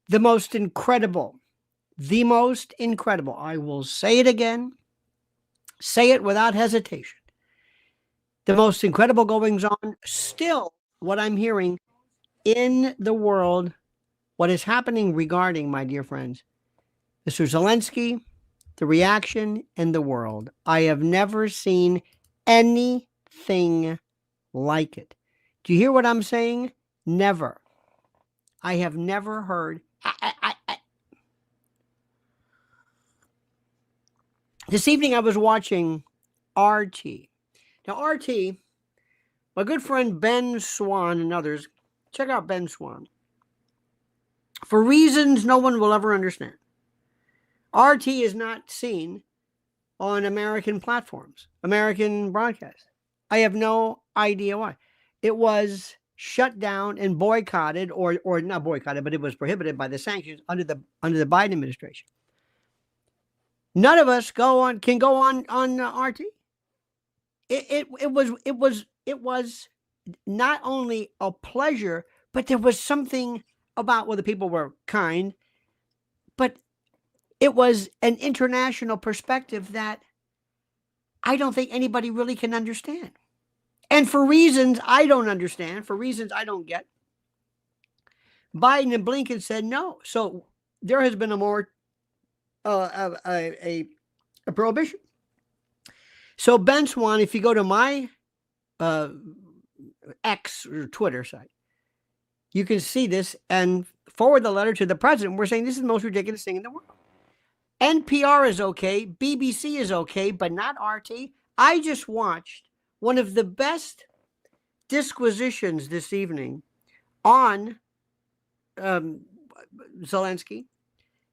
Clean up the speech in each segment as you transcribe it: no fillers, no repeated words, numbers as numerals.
the most incredible, I will say it again, say it without hesitation. The most incredible goings on, still what I'm hearing in the world, what is happening regarding, my dear friends, Mr. Zelensky, the reaction in the world. I have never seen anything like it. Do you hear what I'm saying? Never. I have never heard. This evening I was watching RT. Now, RT, my good friend Ben Swan and others, check out Ben Swan. For reasons no one will ever understand, RT is not seen on American platforms, American broadcasts. I have no idea why. It was shut down and boycotted, or not boycotted, but it was prohibited by the sanctions under the Biden administration. None of us can go on RT. It was not only a pleasure, but there was something about, well, the people were kind, but it was an international perspective that I don't think anybody really can understand. And for reasons I don't understand, for reasons I don't get, Biden and Blinken said no. So there has been a prohibition. So Ben Swan, if you go to my X or Twitter site, you can see this and forward the letter to the president. We're saying this is the most ridiculous thing in the world. NPR is okay, BBC is okay, but not RT. I just watched one of the best disquisitions this evening on Zelensky.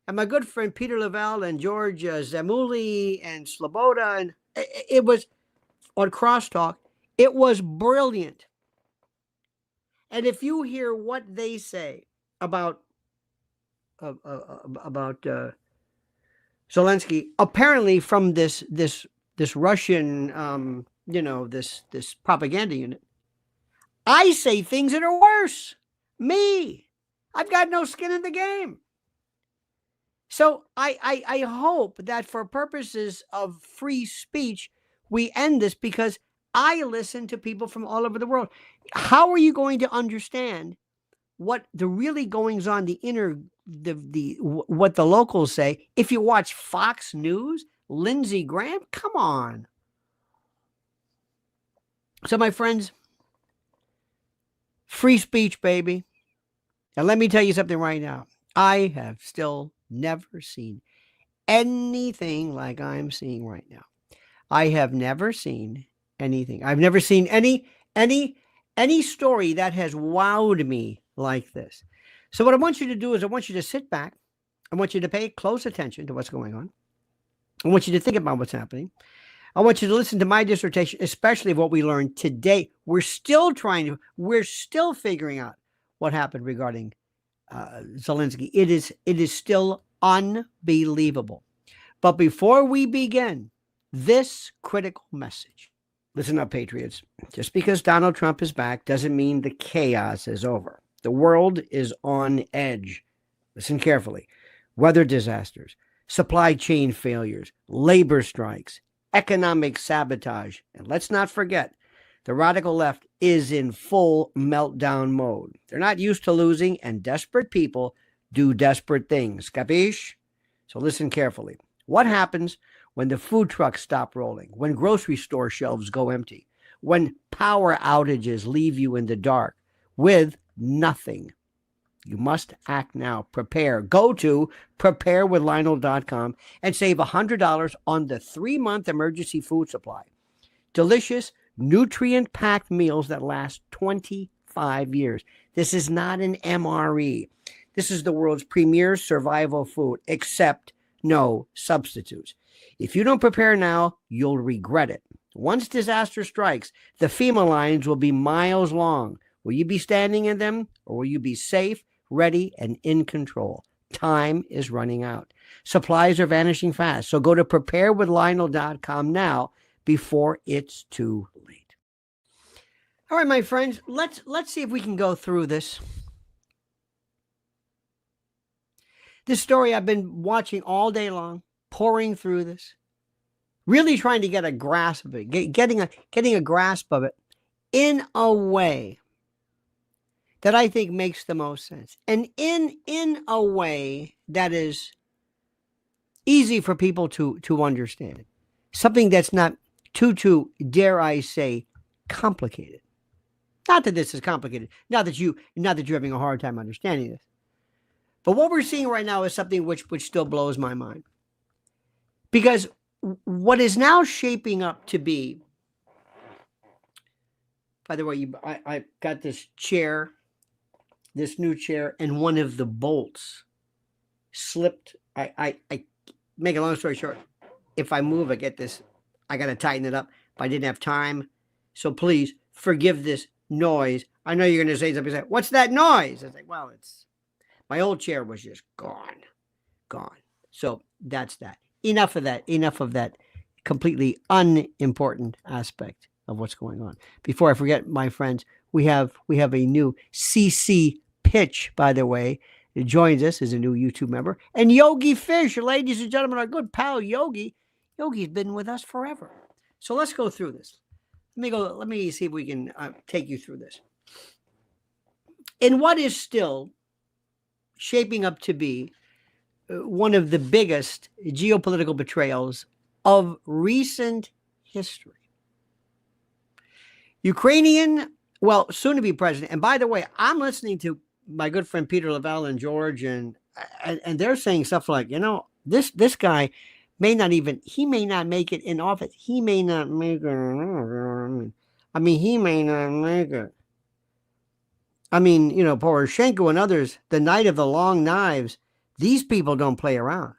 And my good friend Peter Lavelle and George Zamuli and Sloboda, and it was on Crosstalk. It was brilliant. And if you hear what they say about Zelensky, apparently from this Russian, this propaganda unit, I say things that are worse. Me, I've got no skin in the game. So I hope that for purposes of free speech, we end this, because I listen to people from all over the world. How are you going to understand what the really goings on, what the locals say, if you watch Fox News, Lindsey Graham? Come on. So, my friends, free speech, baby. And let me tell you something right now. I have still never seen anything like I'm seeing right now. I have never seen anything. I've never seen any story that has wowed me like this. So what I want you to do is I want you to sit back. I want you to pay close attention to what's going on. I want you to think about what's happening. I want you to listen to my dissertation, especially of what we learned today. We're still figuring out what happened regarding Zelensky. It is still unbelievable. But before we begin this critical message, listen up, patriots. Just because Donald Trump is back doesn't mean the chaos is over. The world is on edge. Listen carefully. Weather disasters, supply chain failures, labor strikes, economic sabotage, and let's not forget, the radical left is in full meltdown mode. They're not used to losing, and desperate people do desperate things. Capiche? So listen carefully. What happens when the food trucks stop rolling, when grocery store shelves go empty, when power outages leave you in the dark with nothing? You must act now. Prepare. Go to preparewithlionel.com and save $100 on the 3-month emergency food supply. Delicious, nutrient-packed meals that last 25 years. This is not an MRE. This is the world's premier survival food, except no substitutes. If you don't prepare now, you'll regret it. Once disaster strikes, the FEMA lines will be miles long. Will you be standing in them, or will you be safe, ready, and in control? Time is running out. Supplies are vanishing fast. So go to preparewithlionel.com now before it's too late. All right, my friends, let's see if we can go through this. This story I've been watching all day long, pouring through this, really trying to get a grasp of it, getting a grasp of it in a way that I think makes the most sense, and in a way that is easy for people to understand. Something that's not too, dare I say, complicated. Not that this is complicated. Not that you're having a hard time understanding this. But what we're seeing right now is something which still blows my mind. Because what is now shaping up to be, by the way, I got this chair, this new chair, and one of the bolts slipped. I make a long story short, if I move, I get this, I got to tighten it up, but I didn't have time. So please forgive this noise. I know you're going to say something, say, what's that noise? I say, well, it's, my old chair was just gone. So that's that. Enough of that completely unimportant aspect of what's going on. Before I forget, my friends, we have a new CC Pitch, by the way. It joins us as a new YouTube member. And Yogi Fish, ladies and gentlemen, our good pal Yogi. Yogi's been with us forever. So let's go through this. Let me see if we can take you through this. In what is still shaping up to be one of the biggest geopolitical betrayals of recent history. Ukrainian, well, soon to be president. And by the way, I'm listening to my good friend Peter Lavelle and George, and they're saying stuff like, this guy may not make it in office. He may not make it. He may not make it. Poroshenko and others, the night of the long knives, these people don't play around.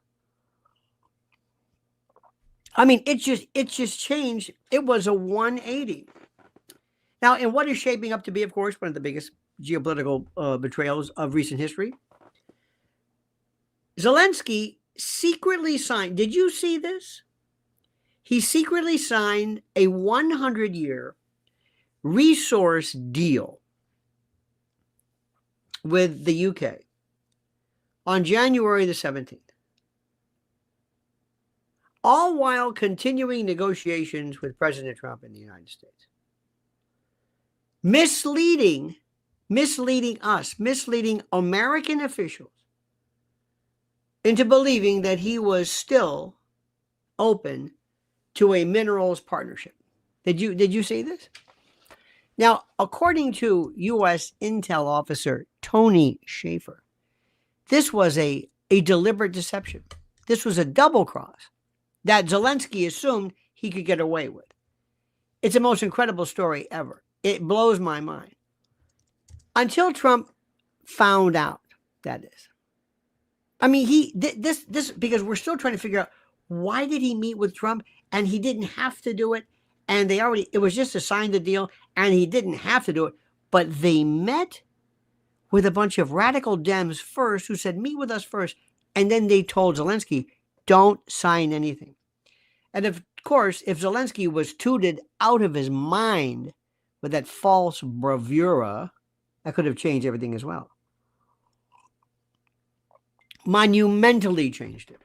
It just changed. It was a 180. Now, and what is shaping up to be, of course, one of the biggest geopolitical betrayals of recent history? Zelensky secretly signed, did you see this? He secretly signed a 100-year resource deal with the UK on January the 17th. All while continuing negotiations with President Trump in the United States. Misleading American officials into believing that he was still open to a minerals partnership. Did you see this? Now, according to U.S. Intel officer Tony Schaefer, this was a deliberate deception. This was a double cross that Zelensky assumed he could get away with. It's the most incredible story ever. It blows my mind. Until Trump found out, that is. Because we're still trying to figure out, why did he meet with Trump and he didn't have to do it? And it was just to sign the deal and he didn't have to do it. But they met with a bunch of radical Dems first who said, meet with us first. And then they told Zelensky, don't sign anything. And of course, if Zelensky was tooted out of his mind with that false bravura, that could have changed everything as well. Monumentally changed it.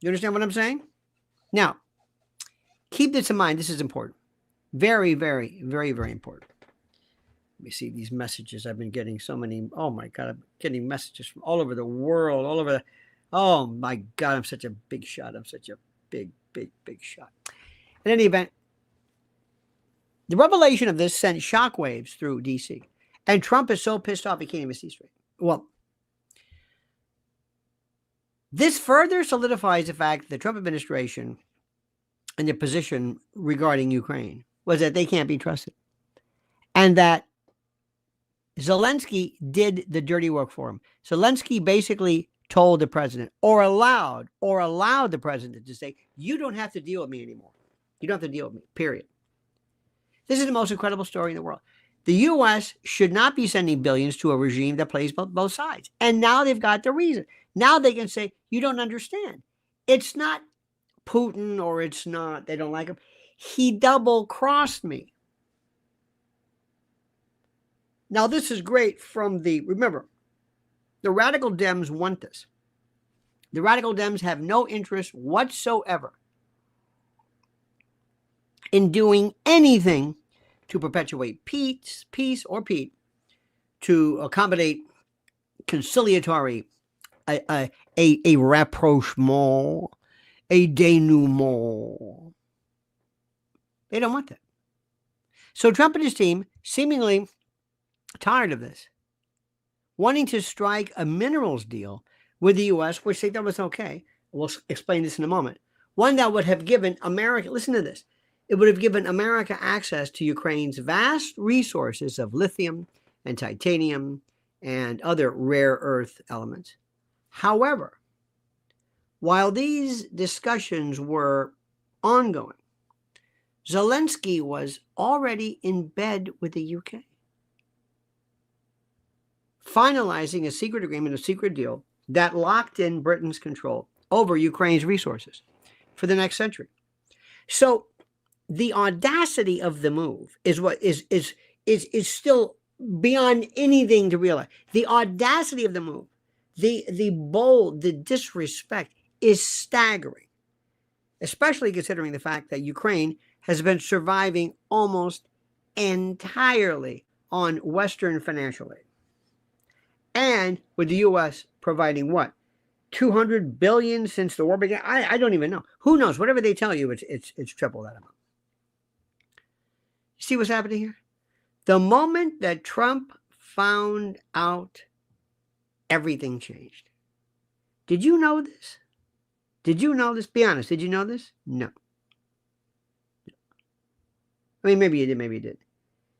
You understand what I'm saying? Now, keep this in mind. This is important. Very, very, very, very important. Let me see these messages. I've been getting so many. Oh my God, I'm getting messages from all over the world, oh my God, I'm such a big shot. I'm such a big, big, big shot. In any event, the revelation of this sent shockwaves through DC. And Trump is so pissed off he can't even see straight. Well, this further solidifies the fact that the Trump administration and their position regarding Ukraine was that they can't be trusted. And that Zelensky did the dirty work for him. Zelensky basically told the president, or allowed the president to say, you don't have to deal with me anymore. You don't have to deal with me, period. This is the most incredible story in the world. The U.S. should not be sending billions to a regime that plays both sides. And now they've got the reason. Now they can say, you don't understand. It's not Putin, or it's not, they don't like him. He double-crossed me. Now, this is great remember, the radical Dems want this. The radical Dems have no interest whatsoever in doing anything to perpetuate peace, to accommodate conciliatory, a rapprochement, a denouement. They don't want that. So Trump and his team, seemingly tired of this, wanting to strike a minerals deal with the U.S., which they thought was okay. We'll explain this in a moment. One that would have given America, listen to this, it would have given America access to Ukraine's vast resources of lithium and titanium and other rare earth elements. However, while these discussions were ongoing, Zelensky was already in bed with the UK, finalizing a secret agreement, a secret deal that locked in Britain's control over Ukraine's resources for the next century. So the audacity of the move is what is still beyond anything to realize. The audacity of the move, the bold, the disrespect is staggering, especially considering the fact that Ukraine has been surviving almost entirely on Western financial aid. And with the U.S. providing what? $200 billion since the war began? I don't even know. Who knows? Whatever they tell you, it's triple that amount. See what's happening here? The moment that Trump found out, everything changed. Did you know this? Did you know this? Be honest. Did you know this? No. I mean, maybe you did, maybe you didn't.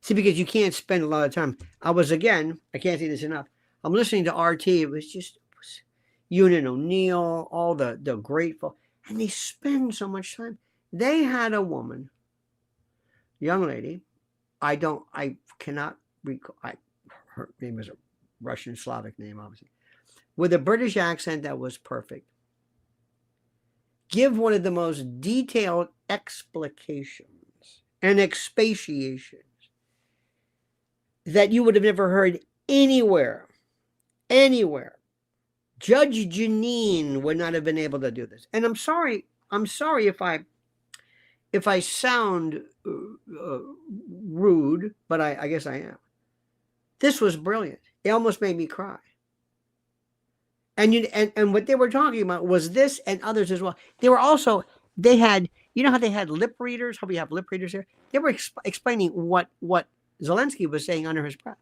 See, because you can't spend a lot of time. I can't say this enough. I'm listening to RT. It was Ewan O'Neill, all the grateful. And they spend so much time. They had a woman, young lady. I cannot recall. Her name was a Russian Slavic name, obviously, with a British accent that was perfect. Give one of the most detailed explications and expatiations that you would have never heard anywhere. Judge Janine would not have been able to do this. And I'm sorry if I sound rude, but I guess I am. This was brilliant. It almost made me cry. And what they were talking about was this and others as well. They had, you know how they had lip readers? How we have lip readers here? They were explaining what Zelensky was saying under his breath.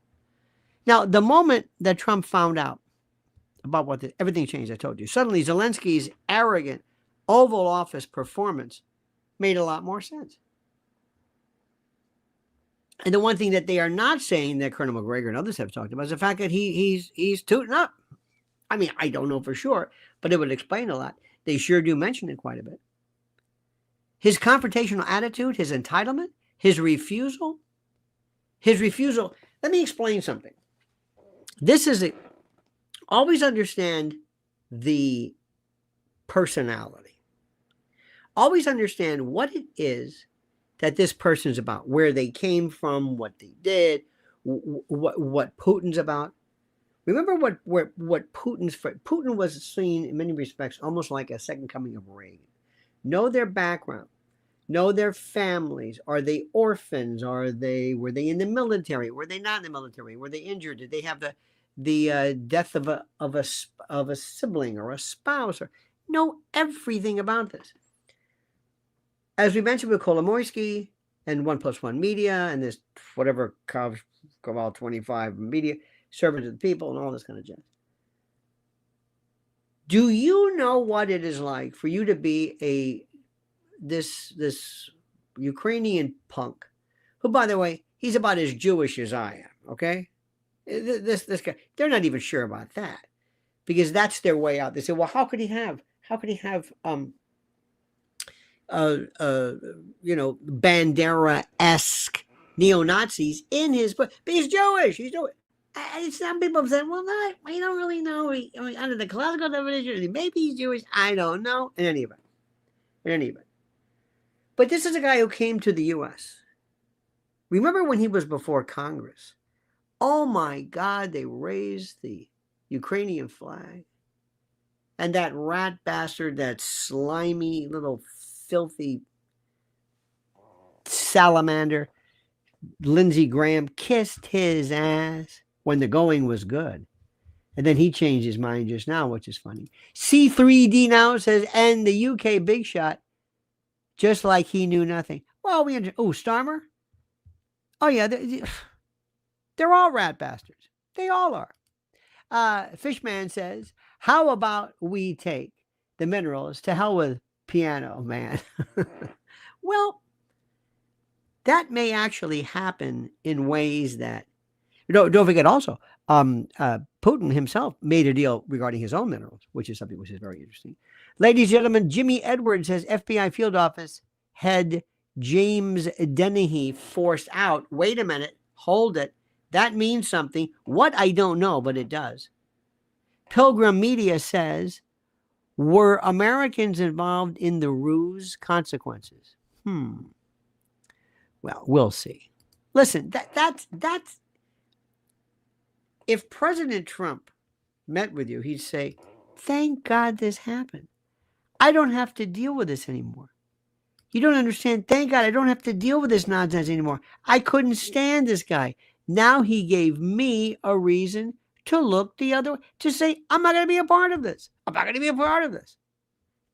Now, the moment that Trump found out about everything changed, I told you. Suddenly, Zelensky's arrogant Oval Office performance made a lot more sense. And the one thing that they are not saying, that Colonel McGregor and others have talked about, is the fact that he's tooting up. I mean, I don't know for sure, but it would explain a lot. They sure do mention it quite a bit. His confrontational attitude, his entitlement, his refusal. Let me explain something. Always understand the personality. Always understand what it is that this person's about, where they came from, what they did, what Putin's about. Remember what Putin was seen in many respects almost like a second coming of Reagan. Know their background, know their families. Are they orphans? Were they in the military? Were they not in the military? Were they injured? Did they have the death of a sibling or a spouse? Or know everything about this. As we mentioned with Kolomoisky and 1+1 Media and this whatever Cabal 25 Media, servant of the people and all this kind of jazz. Do you know what it is like for you to be this Ukrainian punk, who, by the way, he's about as Jewish as I am, okay? This guy, they're not even sure about that, because that's their way out. They say, well, how could he have Bandera-esque neo-Nazis in his book? But he's Jewish. Some people have said, well, no, we don't really know. Under the classical definition, maybe he's Jewish. I don't know. In any event. But this is a guy who came to the U.S. Remember when he was before Congress? Oh, my God, they raised the Ukrainian flag. And that rat bastard, that slimy little filthy salamander, Lindsey Graham, kissed his ass when the going was good. And then he changed his mind just now, which is funny. C3D now says, and the UK big shot, just like he knew nothing. Well, Starmer? Oh, yeah, they're all rat bastards. They all are. Fishman says, how about we take the minerals to hell with piano, man? Well, that may actually happen in ways that, don't forget also, Putin himself made a deal regarding his own minerals, which is something which is very interesting. Ladies and gentlemen, Jimmy Edwards says FBI field office head James Dennehy forced out. Wait a minute. Hold it. That means something. What? I don't know, but it does. Pilgrim Media says, were Americans involved in the ruse? Consequences? Well, we'll see. Listen, that's if President Trump met with you, he'd say, thank God this happened. I don't have to deal with this anymore. You don't understand. Thank God I don't have to deal with this nonsense anymore. I couldn't stand this guy. Now he gave me a reason to look the other way, to say, I'm not going to be a part of this. I'm not going to be a part of this.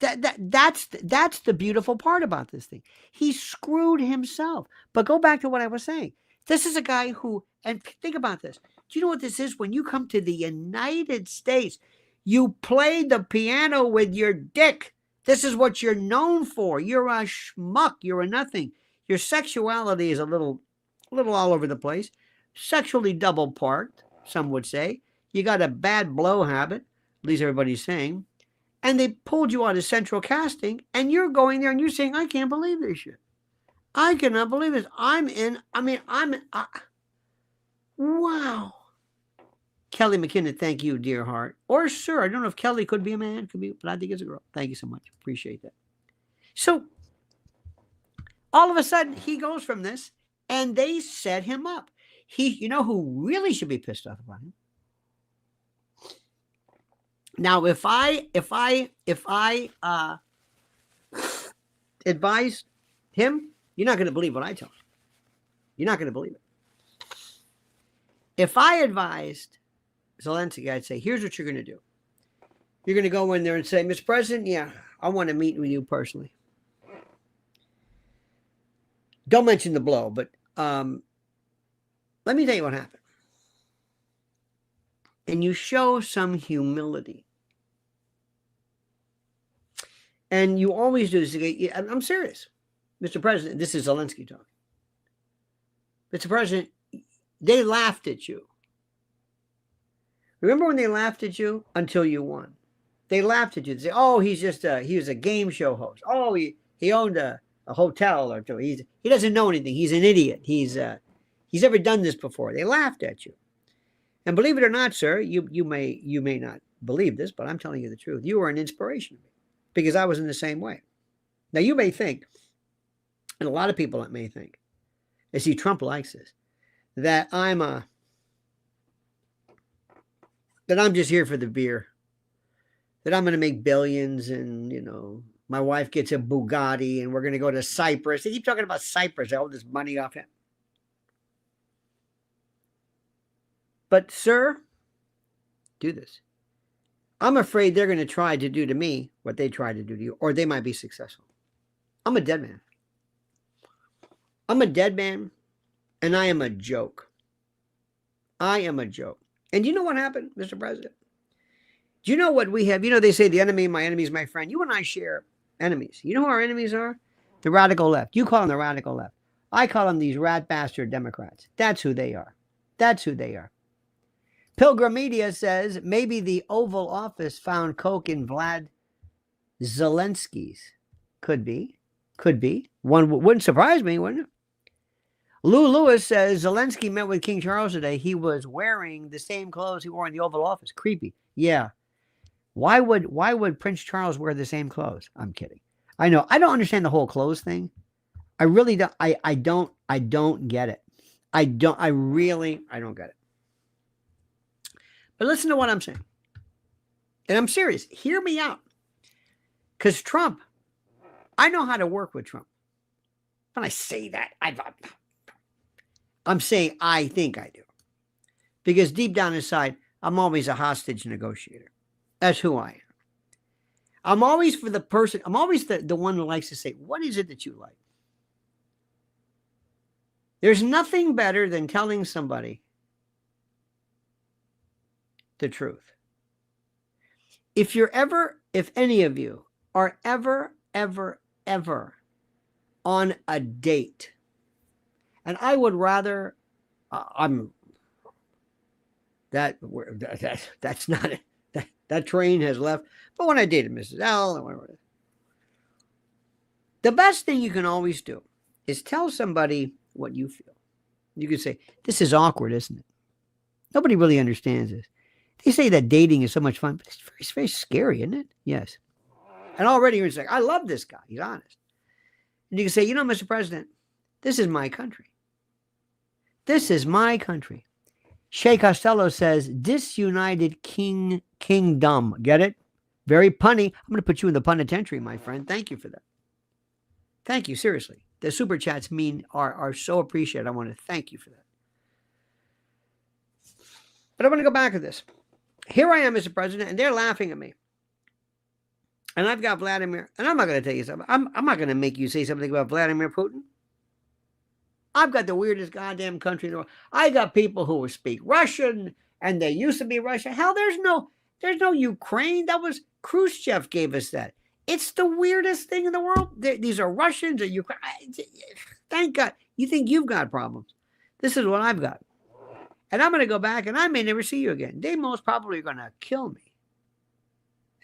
That's the beautiful part about this thing. He screwed himself. But go back to what I was saying. This is a guy who, and think about this. Do you know what this is? When you come to the United States, you play the piano with your dick. This is what you're known for. You're a schmuck. You're a nothing. Your sexuality is a little all over the place. Sexually double parked, some would say. You got a bad blow habit, at least everybody's saying. And they pulled you out of central casting, and you're going there and you're saying, I can't believe this shit. I cannot believe this. Wow. Kelly McKinnon, thank you, dear heart. Or sir, I don't know if Kelly could be a man, but I think it's a girl. Thank you so much. Appreciate that. So all of a sudden he goes from this, and they set him up. You know who really should be pissed off about him? Now, if I advised him, you're not going to believe what I tell you. You're not going to believe it. If I advised Zelensky, I'd say, here's what you're going to do. You're going to go in there and say, Mr. President, yeah, I want to meet with you personally. Don't mention the blow, but let me tell you what happened. And you show some humility. And you always do this. I'm serious. Mr. President, this is Zelensky talking. Mr. President, they laughed at you. Remember when they laughed at you? Until you won. They laughed at you. They say, oh, he was a game show host. Oh, he owned a hotel or two. He doesn't know anything. He's an idiot. He's never done this before. They laughed at you. And believe it or not, sir, you may not believe this, but I'm telling you the truth. You were an inspiration to me because I was in the same way. Now you may think, and a lot of people may think, and see Trump likes this, that I'm just here for the beer, that I'm going to make billions, and my wife gets a Bugatti, and we're going to go to Cyprus. They keep talking about Cyprus. I owe this money off him. But, sir, do this. I'm afraid they're going to try to do to me what they tried to do to you, or they might be successful. I'm a dead man. I'm a dead man, and I am a joke. I am a joke. And you know what happened, Mr. President? Do you know what we have? They say the enemy is my friend. You and I share enemies. You know who our enemies are? The radical left. You call them the radical left. I call them these rat bastard Democrats. That's who they are. That's who they are. Pilgrim Media says maybe the Oval Office found coke in Vlad Zelensky's. Could be. Could be. One wouldn't surprise me, wouldn't it? Lou Lewis says Zelensky met with King Charles today. He was wearing the same clothes he wore in the Oval Office. Creepy. Yeah. Why would Prince Charles wear the same clothes? I'm kidding. I know. I don't understand the whole clothes thing. I really don't. I don't get it. I don't get it. But listen to what I'm saying. And I'm serious. Hear me out. Because Trump, I know how to work with Trump. When I say that, I'm saying I think I do. Because deep down inside, I'm always a hostage negotiator. That's who I am. I'm always for the person, I'm always the one who likes to say, what is it that you like? There's nothing better than telling somebody the truth. If any of you are ever on a date, and I would rather, that's not it. That train has left. But when I dated Mrs. L, the best thing you can always do is tell somebody what you feel. You can say, this is awkward, isn't it? Nobody really understands this. They say that dating is so much fun, but it's very scary, isn't it? Yes. And already you're like, I love this guy. He's honest. And you can say, Mr. President, this is my country. This is my country. Shea Costello says, disunited kingdom. Get it? Very punny. I'm going to put you in the penitentiary, my friend. Thank you for that. Thank you, seriously. The super chats are so appreciated. I want to thank you for that. But I want to go back to this. Here I am, Mr. President, and they're laughing at me. And I've got Vladimir, and I'm not going to tell you something. I'm not going to make you say something about Vladimir Putin. I've got the weirdest goddamn country in the world. I got people who speak Russian, and they used to be Russian. Hell, there's no Ukraine. That was Khrushchev gave us that. It's the weirdest thing in the world. These are Russians or Ukraine. Thank God. You think you've got problems. This is what I've got. And I'm going to go back, and I may never see you again. They most probably are going to kill me.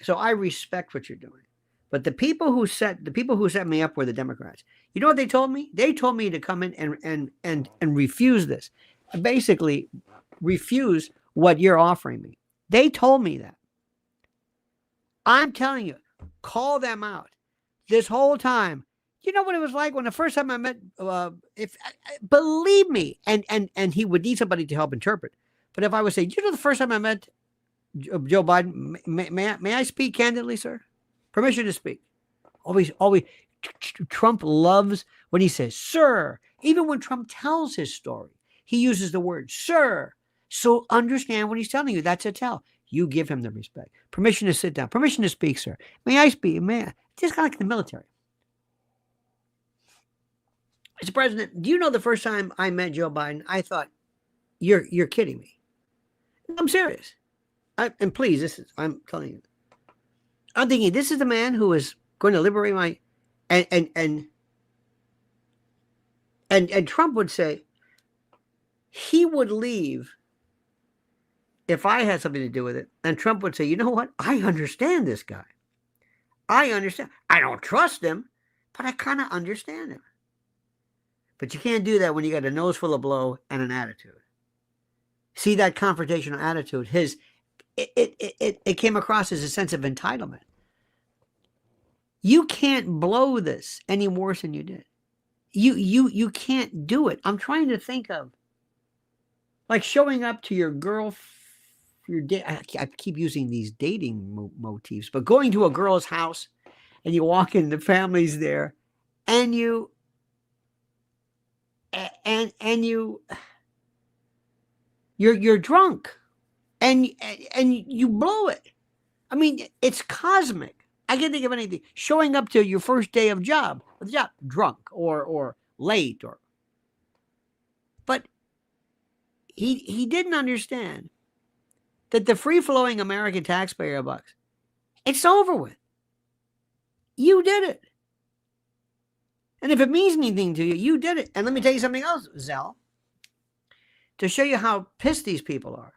So I respect what you're doing. But the people who set me up were the Democrats. You know what they told me? They told me to come in and refuse this. Basically, refuse what you're offering me. They told me that. I'm telling you, call them out. This whole time, you know what it was like when the first time I met, believe me, and he would need somebody to help interpret. But if I would say, the first time I met Joe Biden, may I speak candidly, sir? Permission to speak. Always. Trump loves when he says, sir. Even when Trump tells his story, he uses the word, sir. So understand what he's telling you. That's a tell. You give him the respect. Permission to sit down. Permission to speak, sir. May I speak? Just kind of like the military. Mr. President, do you know the first time I met Joe Biden, I thought, you're kidding me. I'm serious. And please, I'm telling you. I'm thinking, this is the man who is going to liberate my, and Trump would say, he would leave if I had something to do with it. And Trump would say, you know what? I understand this guy. I understand. I don't trust him, but I kind of understand him. But you can't do that when you got a nose full of blow and an attitude. See that confrontational attitude? It came across as a sense of entitlement. You can't blow this any worse than you did. You can't do it. I'm trying to think of like showing up to your girl. I keep using these dating motifs, but going to a girl's house and you walk in, the family's there, and you're drunk, and you blow it. I mean, it's cosmic. I can't think of anything. Showing up to your first day of job, drunk or late, but he didn't understand that the free-flowing American taxpayer bucks, it's over with. You did it. And if it means anything to you, you did it. And let me tell you something else, Zell. To show you how pissed these people are,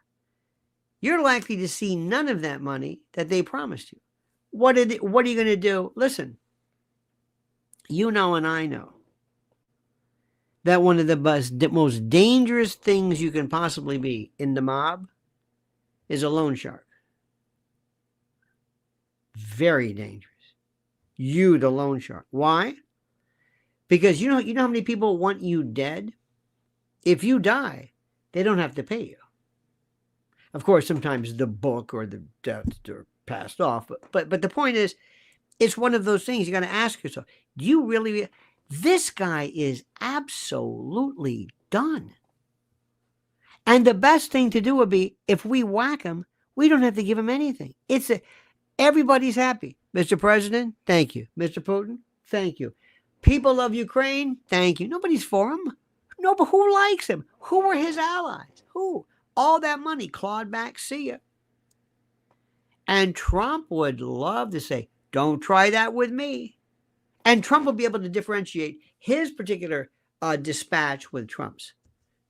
you're likely to see none of that money that they promised you. What are you going to do? Listen, you know and I know that one of the most dangerous things you can possibly be in the mob is a loan shark. Very dangerous. You, the loan shark. Why? Because you know how many people want you dead? If you die, they don't have to pay you. Of course, sometimes the book or the death or passed off. But the point is, it's one of those things you got to ask yourself: do you really? This guy is absolutely done. And the best thing to do would be, if we whack him, we don't have to give him anything. Everybody's happy. Mr. President, thank you. Mr. Putin, thank you. People of Ukraine, thank you. Nobody's for him. No, but who likes him? Who were his allies? Who? All that money clawed back, see ya. And Trump would love to say, don't try that with me. And Trump will be able to differentiate his particular dispatch with Trump's,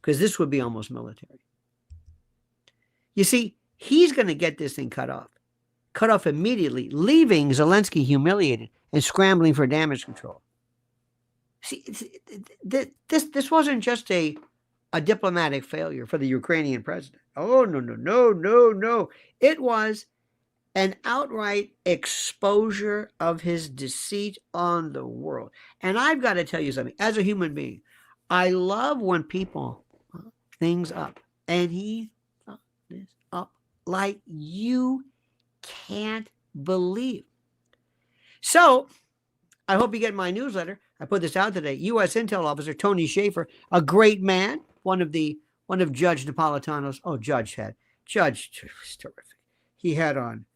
because this would be almost military. You see, he's going to get this thing cut off immediately, leaving Zelensky humiliated and scrambling for damage control. See, this wasn't just a diplomatic failure for the Ukrainian president. Oh, no. It was an outright exposure of his deceit on the world. And I've got to tell you something. As a human being, I love when people things up. And he fucked this up like you can't believe. So, I hope you get my newsletter. I put this out today. U.S. Intel Officer Tony Shaffer, a great man, one of Judge Napolitano's. Oh, Judge was terrific. He had on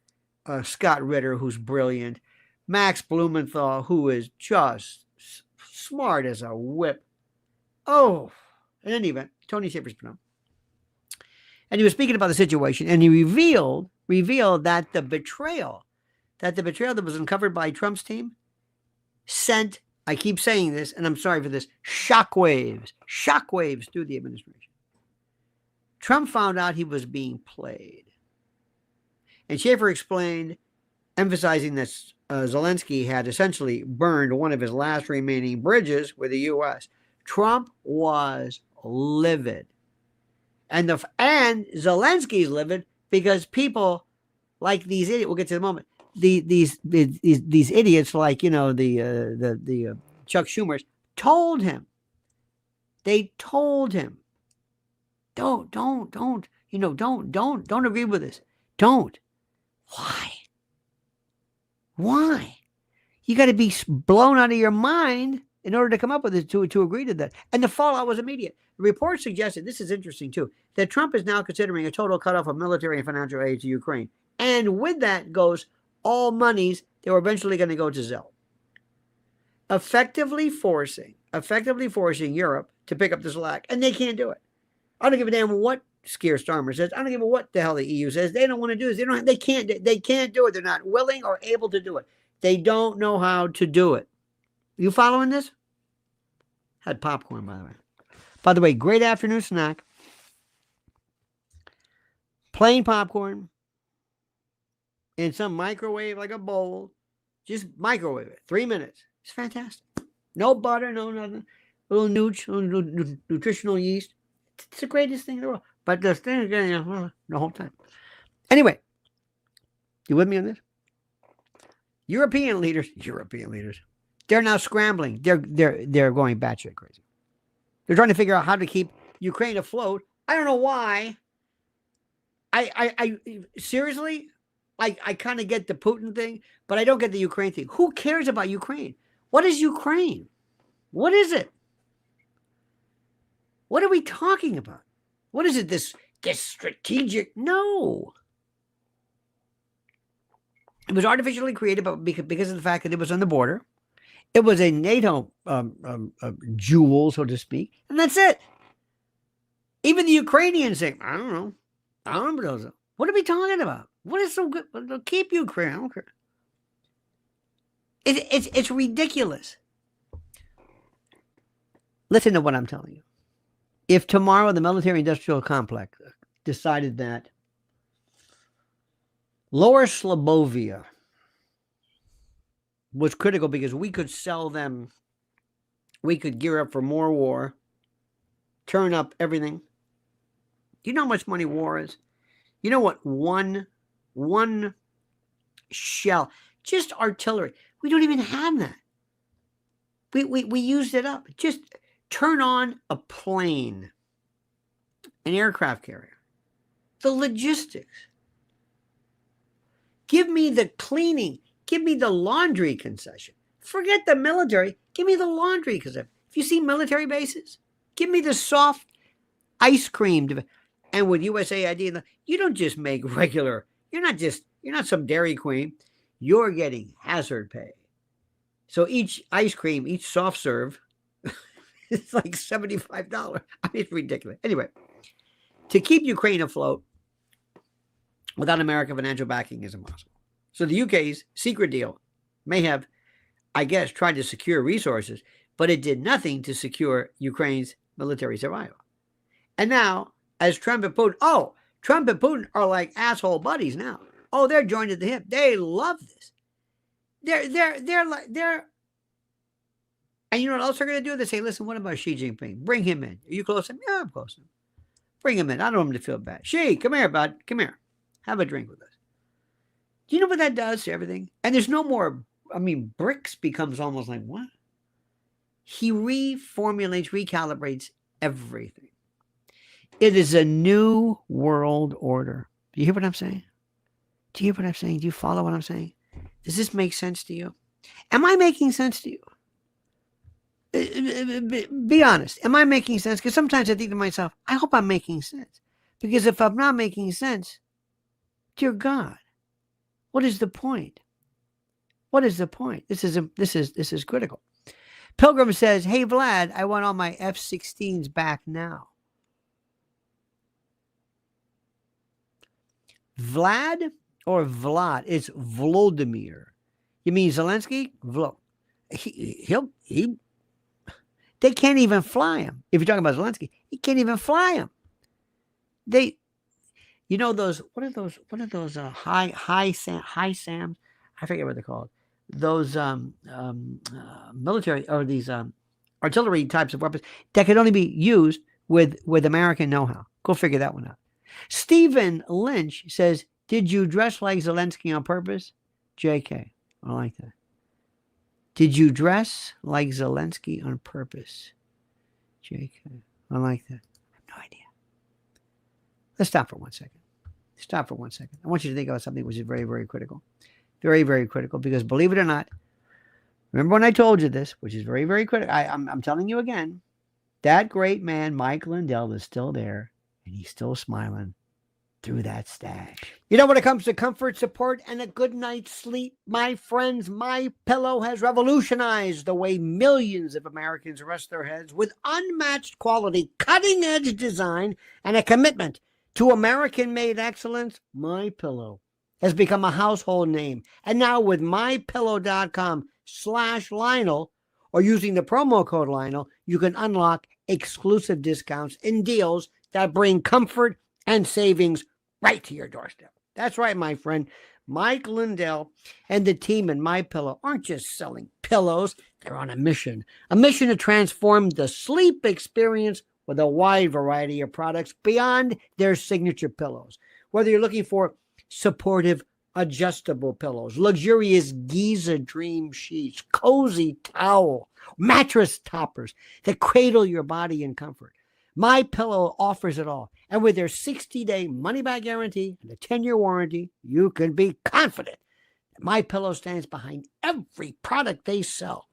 Scott Ritter, who's brilliant, Max Blumenthal, who is just smart as a whip. Oh, in any event, Tony Shaffer's been on. And he was speaking about the situation, and he revealed that the betrayal that was uncovered by Trump's team sent, I keep saying this, and I'm sorry for this, shockwaves through the administration. Trump found out he was being played. And Shaffer explained, emphasizing that Zelensky had essentially burned one of his last remaining bridges with the U.S. Trump was livid. And Zelensky's livid because people like these idiots, we'll get to the moment, these idiots like, the Chuck Schumers told him. They told him, don't agree with this. Don't. Why? You got to be blown out of your mind in order to come up with it, to agree to that. And the fallout was immediate. The report suggested, this is interesting too, that Trump is now considering a total cutoff of military and financial aid to Ukraine. And with that goes all monies that were eventually going to go to Zell. Effectively forcing Europe to pick up the slack. And they can't do it. I don't give a damn what Keir Starmer says. I don't give a what the hell the EU says. They don't want to do this. They can't do it. They're not willing or able to do it. They don't know how to do it. You following this? Had popcorn, by the way. By the way, great afternoon snack. Plain popcorn in some microwave, like a bowl. Just microwave it. 3 minutes. It's fantastic. No butter, no nothing. Little nutritional yeast. It's the greatest thing in the world. But the thing again, the whole time. Anyway, you with me on this? European leaders, they're now scrambling. They're going batshit crazy. They're trying to figure out how to keep Ukraine afloat. I don't know why. I seriously, I kind of get the Putin thing, but I don't get the Ukraine thing. Who cares about Ukraine? What is Ukraine? What is it? What are we talking about? What is it? This strategic? No. It was artificially created because of the fact that it was on the border. It was a NATO jewel, so to speak, and that's it. Even the Ukrainians say, I don't know. What are we talking about? What is so good? Keep Ukraine. I don't care. It's ridiculous. Listen to what I'm telling you. If tomorrow the military-industrial complex decided that Lower Slobovia was critical because we could sell them, we could gear up for more war, turn up everything. You know how much money war is? You know what one shell, just artillery. We don't even have that. We used it up. Just turn on a plane, an aircraft carrier. The logistics. Give me the cleaning. Give me the laundry concession. Forget the military. Give me the laundry concession. If you see military bases, give me the soft ice cream. And with USAID, you don't just make regular, you're not some Dairy Queen. You're getting hazard pay. So each ice cream, each soft serve, it's like $75. I mean, it's ridiculous. Anyway, to keep Ukraine afloat without American financial backing is impossible. So the UK's secret deal may have, I guess, tried to secure resources, but it did nothing to secure Ukraine's military survival. And now, as Trump and Putin are like asshole buddies now. Oh, they're joined at the hip. They love this. They're and you know what else they're going to do? They say, listen, what about Xi Jinping? Bring him in. Are you close to him? Yeah, I'm close to him. Bring him in. I don't want him to feel bad. Xi, come here, bud. Come here. Have a drink with us. Do you know what that does to everything? And there's no more, BRICS becomes almost like, what? He reformulates, recalibrates everything. It is a new world order. Do you hear what I'm saying? Do you hear what I'm saying? Do you follow what I'm saying? Does this make sense to you? Am I making sense to you? Be honest. Am I making sense? Because sometimes I think to myself, I hope I'm making sense. Because if I'm not making sense, dear God, what is the point? What is the point? This is critical. Pilgrim says, hey, Vlad, I want all my F-16s back now. Vlad or Vlad? It's Volodymyr. You mean Zelensky? They can't even fly him. If you're talking about Zelensky, he can't even fly him. You know those? What are those? High SAMs? I forget what they're called. Those military or these artillery types of weapons that could only be used with American know-how. Go figure that one out. Stephen Lynch says, "Did you dress like Zelensky on purpose?" JK, I like that. Did you dress like Zelensky on purpose? JK, I like that. I have no idea. Let's stop for 1 second. Stop for 1 second. I want you to think about something which is very, very critical. Very, very critical, because believe it or not, remember when I told you this, which is very, very critical. I'm telling you again, that great man, Mike Lindell, is still there, and he's still smiling through that stash. You know, when it comes to comfort, support, and a good night's sleep, my friends, MyPillow has revolutionized the way millions of Americans rest their heads with unmatched quality, cutting-edge design, and a commitment to American-made excellence. MyPillow has become a household name. And now with MyPillow.com/Lionel, or using the promo code Lionel, you can unlock exclusive discounts and deals that bring comfort and savings right to your doorstep. That's right, my friend. Mike Lindell and the team in MyPillow aren't just selling pillows. They're on a mission to transform the sleep experience with a wide variety of products beyond their signature pillows. Whether you're looking for supportive adjustable pillows, luxurious Giza Dream sheets, cozy towel, mattress toppers that cradle your body in comfort, MyPillow offers it all. And with their 60-day money-back guarantee and a 10-year warranty, you can be confident that MyPillow stands behind every product they sell.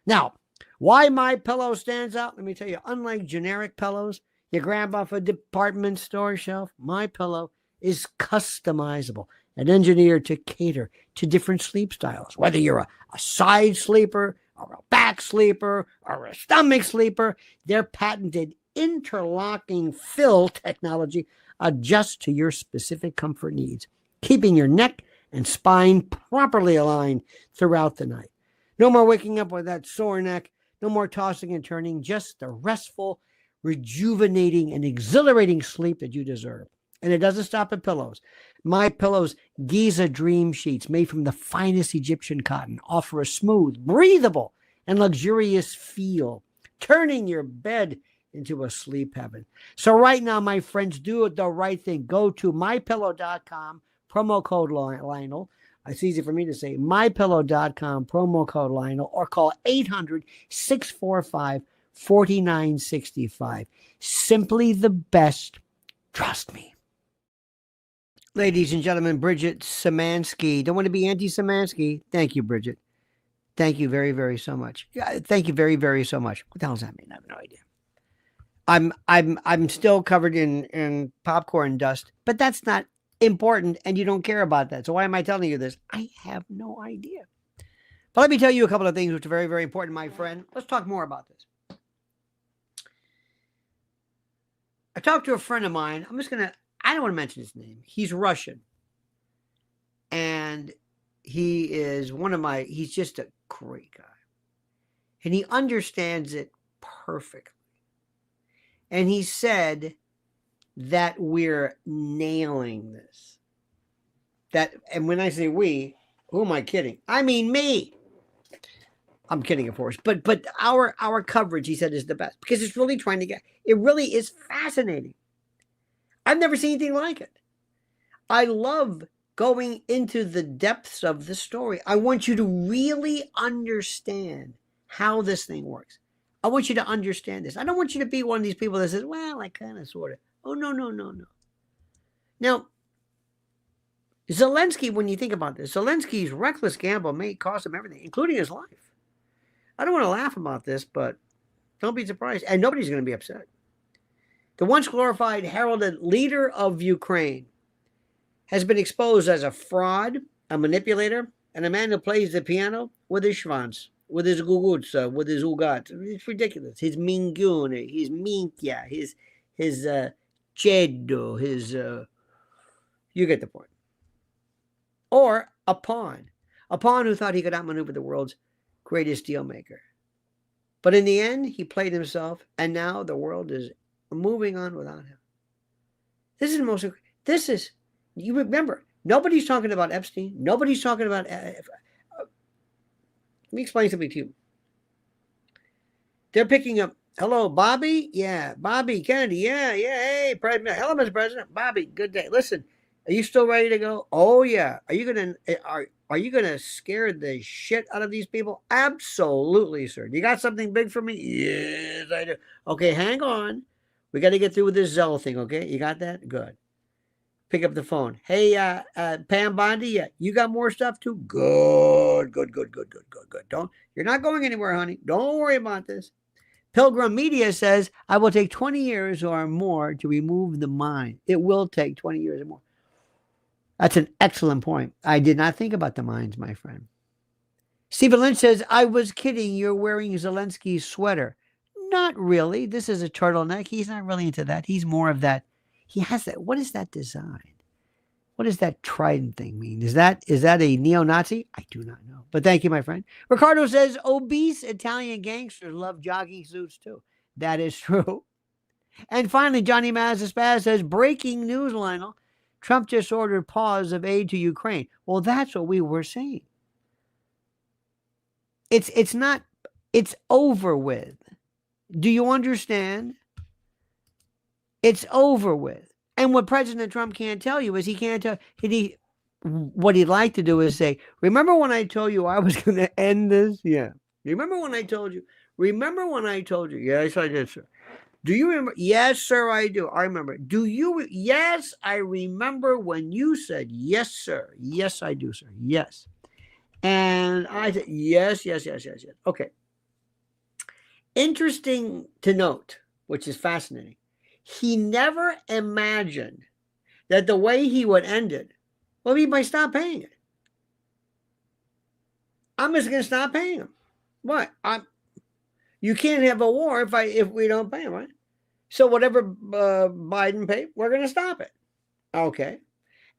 Now, why MyPillow stands out? Let me tell you, unlike generic pillows you grab off a department store shelf, MyPillow is customizable and engineered to cater to different sleep styles. Whether you're a side sleeper or a back sleeper or a stomach sleeper, their patented interlocking fill technology adjusts to your specific comfort needs, keeping your neck and spine properly aligned throughout the night. No more waking up with that sore neck, no more tossing and turning, just the restful, rejuvenating, and exhilarating sleep that you deserve. And it doesn't stop at pillows. MyPillow's Giza Dream sheets, made from the finest Egyptian cotton, offer a smooth, breathable, and luxurious feel, turning your bed into a sleep heaven. So right now, my friends, do the right thing. Go to MyPillow.com, promo code Lionel. It's easy for me to say, MyPillow.com, promo code Lionel, or call 800-645-4965. Simply the best. Trust me. Ladies and gentlemen, Bridget Samansky. Don't want to be anti-Samansky. Thank you, Bridget. Thank you very, very so much. Yeah, thank you very, very so much. What the hell does that mean? I have no idea. I'm still covered in popcorn dust, but that's not important, and you don't care about that. So why am I telling you this? I have no idea. But let me tell you a couple of things which are very, very important, my friend. Let's talk more about this. I talked to a friend of mine. I don't want to mention his name. He's Russian. And he is he's just a great guy. And he understands it perfectly. And he said that we're nailing this. And when I say we, who am I kidding? I mean me. I'm kidding, of course. But our coverage, he said, is the best. Because it's really it really is fascinating. I've never seen anything like it. I love going into the depths of the story. I want you to really understand how this thing works. I want you to understand this. I don't want you to be one of these people that says, well, I kind of, sort of. Oh, no. Now, Zelensky, when you think about this, Zelensky's reckless gamble may cost him everything, including his life. I don't want to laugh about this, but don't be surprised. And nobody's going to be upset. The once glorified, heralded leader of Ukraine has been exposed as a fraud, a manipulator, and a man who plays the piano with his schwanz, with his gugutsa, with his ugat. It's ridiculous. His mingun, his minkya, his chedo, you get the point. Or a pawn who thought he could outmaneuver the world's greatest deal maker. But in the end, he played himself, and now the world is moving on without him. You remember, nobody's talking about Epstein. Nobody's talking about, let me explain something to you. They're picking up, hello, Bobby? Yeah, Bobby Kennedy. Yeah, hey, President. Hello, Mr. President. Bobby, good day. Listen, are you still ready to go? Oh, yeah. Are you gonna scare the shit out of these people? Absolutely, sir. You got something big for me? Yes, I do. Okay, hang on. We got to get through with this Zell thing, okay? You got that? Good. Pick up the phone. Hey, Pam Bondi, yeah, you got more stuff too? Good. You're not going anywhere, honey. Don't worry about this. Pilgrim Media says, I will take 20 years or more to remove the mine. It will take 20 years or more. That's an excellent point. I did not think about the mines, my friend. Stephen Lynch says, I was kidding. You're wearing Zelensky's sweater. Not really. This is a turtleneck. He's not really into that. He's more of that. He has that. What is that design? What does that trident thing mean? Is that a neo-Nazi? I do not know. But thank you, my friend. Ricardo says, obese Italian gangsters love jogging suits too. That is true. And finally, Johnny Mazespaz says, breaking news, Lionel. Trump just ordered pause of aid to Ukraine. Well, that's what we were saying. It's over with. Do you understand? It's over with. And what President Trump can't tell you is what he'd like to do is say, remember when I told you I was going to end this? Yeah. Remember when I told you? Yes, I did, sir. Do you remember? Yes, sir, I do. I remember. Yes, I remember when you said, yes, sir. Yes, I do, sir. Yes. And I said, yes. Okay. Interesting to note, which is fascinating. He never imagined that the way he would end it will be by stop paying it. I'm just going to stop paying him. What? You can't have a war if we don't pay him, right? So whatever Biden paid, we're going to stop it. Okay.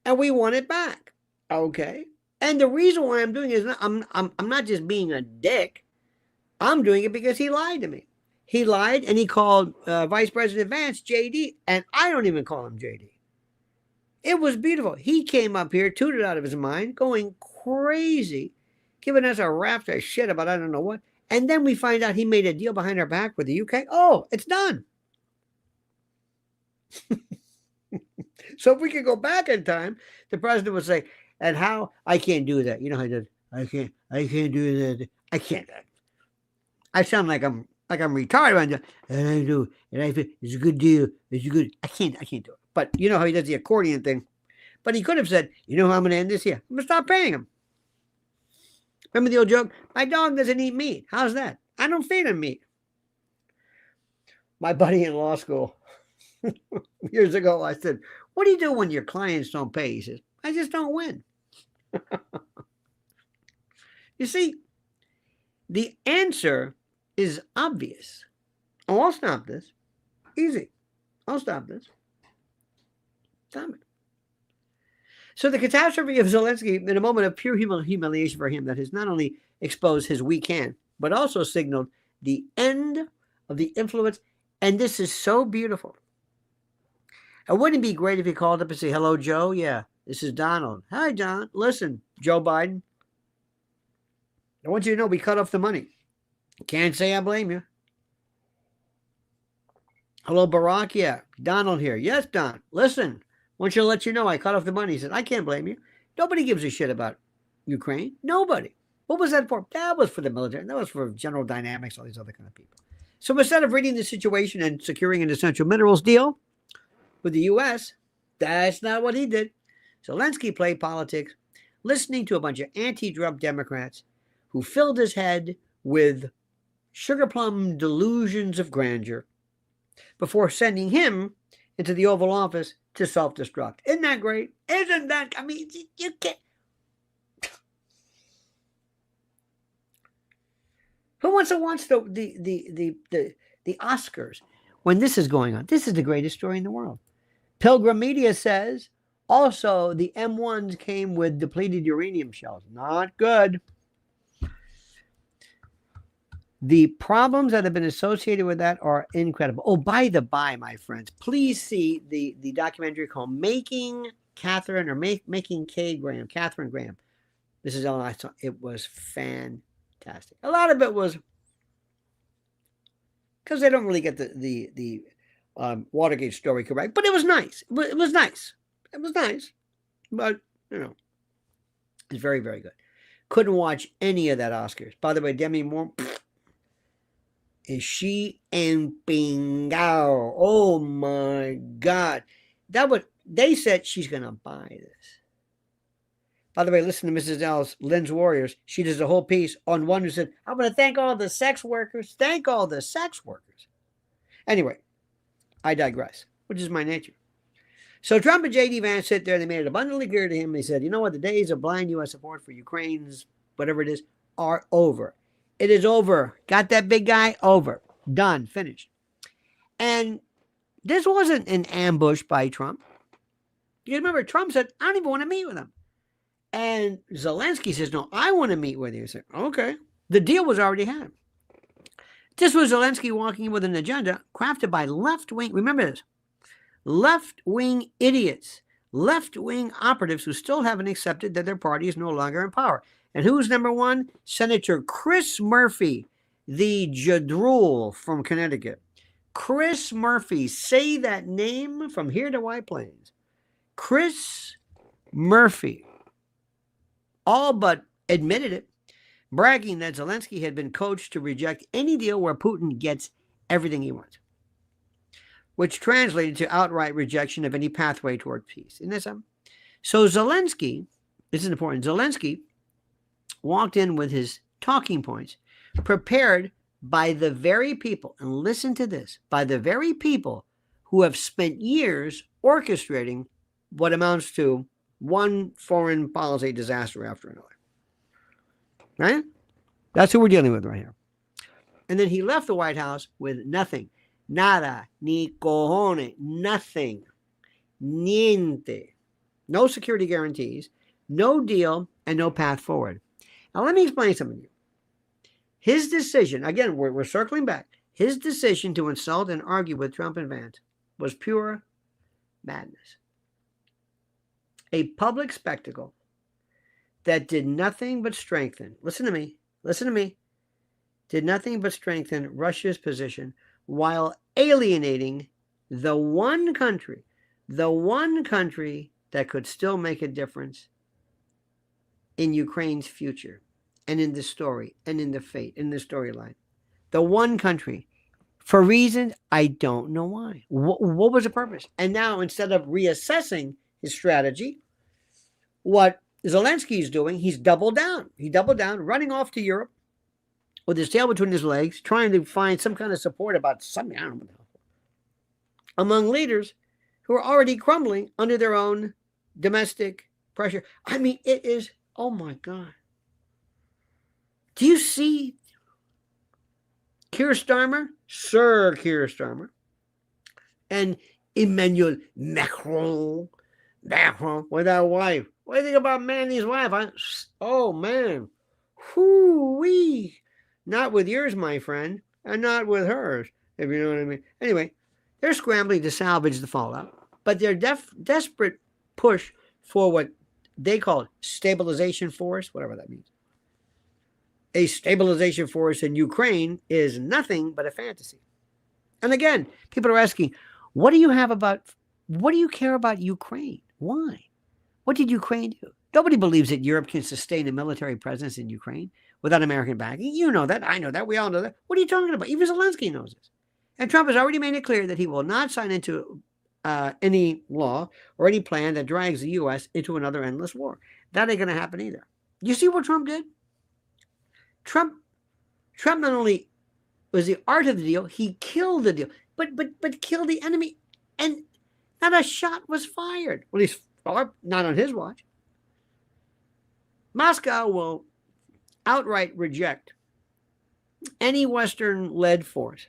And we want it back. Okay. And the reason why I'm doing it is I'm not just being a dick. I'm doing it because he lied to me. He lied and he called Vice President Vance JD, and I don't even call him JD. It was beautiful. He came up here, tooted out of his mind, going crazy, giving us a raft of shit about I don't know what. And then we find out he made a deal behind our back with the UK. Oh, it's done. So if we could go back in time, the president would say, and how? I can't do that. You know how he does. I can't do that. I can't. I sound like I'm retarded. And I do. And I feel it's a good deal. I can't do it. But you know how he does the accordion thing. But he could have said, you know how I'm going to end this here? I'm going to stop paying him. Remember the old joke? My dog doesn't eat meat. How's that? I don't feed him meat. My buddy in law school, years ago, I said, what do you do when your clients don't pay? He says, I just don't win. You see, the answer is obvious. Oh, I'll stop this. Easy. I'll stop this. Stop it. So the catastrophe of Zelensky, in a moment of pure humiliation for him, that has not only exposed his weak hand, but also signaled the end of the influence. And this is so beautiful. It wouldn't be great if he called up and said, hello, Joe. Yeah, this is Donald. Hi, Don. Listen, Joe Biden. I want you to know we cut off the money. Can't say I blame you. Hello, Barack. Yeah, Donald here. Yes, Don. Listen, I want you to let you know I cut off the money. He said, I can't blame you. Nobody gives a shit about Ukraine. Nobody. What was that for? That was for the military. That was for General Dynamics, all these other kind of people. So instead of reading the situation and securing an essential minerals deal with the U.S., that's not what he did. Zelensky played politics, listening to a bunch of anti-Trump Democrats who filled his head with sugar plum delusions of grandeur before sending him into the Oval Office to self-destruct. Isn't that great? Isn't that? I mean, you can't. Who wants to watch the Oscars when this is going on? This is the greatest story in the world. Pilgrim Media says also the M1s came with depleted uranium shells. Not good. The problems that have been associated with that are incredible. Oh, by the by, my friends, please see the documentary called Making Catherine or Making Kay Graham, Catherine Graham. This is all I saw. It was fantastic. A lot of it was because they don't really get the Watergate story correct, but it was nice. It was nice. It was nice, but you know, it's very, very good. Couldn't watch any of that Oscars. By the way, Demi Moore. Is she empingao? Oh my God. They said she's going to buy this. By the way, listen to Mrs. L's Lynn's Warriors. She does a whole piece on one who said, I'm going to thank all the sex workers. Thank all the sex workers. Anyway, I digress, which is my nature. So Trump and J.D. Vance sit there. They made it abundantly clear to him. They said, you know what? The days of blind U.S. support for Ukraine's, whatever it is, are over. It is over. Got that big guy? Over. Done. Finished. And this wasn't an ambush by Trump. You remember, Trump said, I don't even want to meet with him. And Zelensky says, no, I want to meet with you. He said, okay. The deal was already had. This was Zelensky walking with an agenda crafted by left-wing, remember this, left-wing idiots, left-wing operatives who still haven't accepted that their party is no longer in power. And who's number one? Senator Chris Murphy, the jadrul from Connecticut. Chris Murphy, say that name from here to White Plains. Chris Murphy, all but admitted it, bragging that Zelensky had been coached to reject any deal where Putin gets everything he wants, which translated to outright rejection of any pathway toward peace. Isn't this something? So Zelensky, this is important, Zelensky walked in with his talking points prepared by the very people, and listen to this, by the very people who have spent years orchestrating what amounts to one foreign policy disaster after another. Right? That's who we're dealing with right here. And then he left the White House with nothing. Nada, ni cojones, nothing. Niente. No security guarantees, no deal, and no path forward. Now, let me explain something to you. His decision, again, we're circling back. His decision to insult and argue with Trump and Vance was pure madness. A public spectacle that did nothing but strengthen, listen to me, did nothing but strengthen Russia's position while alienating the one country that could still make a difference in Ukraine's future and in the story and in the fate, in the storyline. The one country, for reasons I don't know why. What was the purpose? And now, instead of reassessing his strategy, what Zelensky is doing, he's doubled down. He doubled down, running off to Europe with his tail between his legs, trying to find some kind of support about something, I don't know, among leaders who are already crumbling under their own domestic pressure. I mean, it is, oh my God. Do you see Keir Starmer, Sir Keir Starmer, and Emmanuel Macron with that wife? What do you think about Manny's wife? Oh, man. Whoo-wee. Not with yours, my friend, and not with hers, if you know what I mean. Anyway, they're scrambling to salvage the fallout, but their desperate push for what they call stabilization force, whatever that means. A stabilization force in Ukraine is nothing but a fantasy. And again, people are asking, what do you care about Ukraine? Why? What did Ukraine do? Nobody believes that Europe can sustain a military presence in Ukraine without American backing. You know that. I know that. We all know that. What are you talking about? Even Zelensky knows this. And Trump has already made it clear that he will not sign into any law or any plan that drags the U.S. into another endless war. That ain't going to happen either. You see what Trump did? Trump not only was the art of the deal, he killed the deal, but killed the enemy, and not a shot was fired. Well, not on his watch. Moscow will outright reject any Western-led force,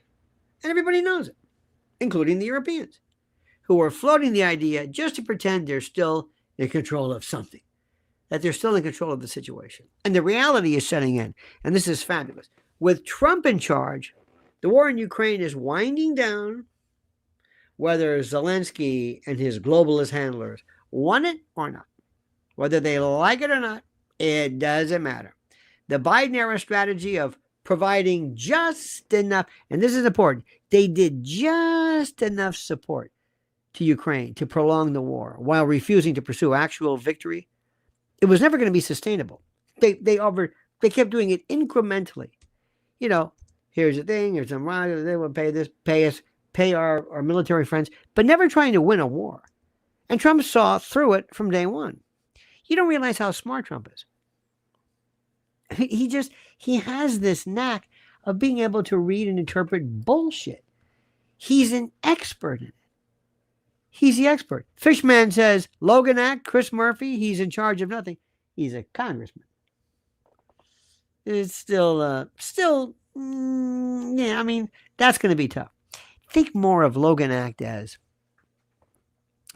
and everybody knows it, including the Europeans, who are floating the idea just to pretend they're still in control of something, that they're still in control of the situation. And the reality is setting in, and this is fabulous. With Trump in charge, the war in Ukraine is winding down, whether Zelensky and his globalist handlers want it or not. Whether they like it or not, it doesn't matter. The Biden-era strategy of providing just enough, and this is important, they did just enough support to Ukraine to prolong the war while refusing to pursue actual victory. It was never going to be sustainable. They kept doing it incrementally. You know, here's the thing, here's some money, they will pay this, pay our military friends, but never trying to win a war. And Trump saw through it from day one. You don't realize how smart Trump is. He has this knack of being able to read and interpret bullshit. He's an expert in it. He's the expert. Fishman says, Logan Act, Chris Murphy, he's in charge of nothing. He's a congressman. It's still, yeah, I mean, that's going to be tough. Think more of Logan Act as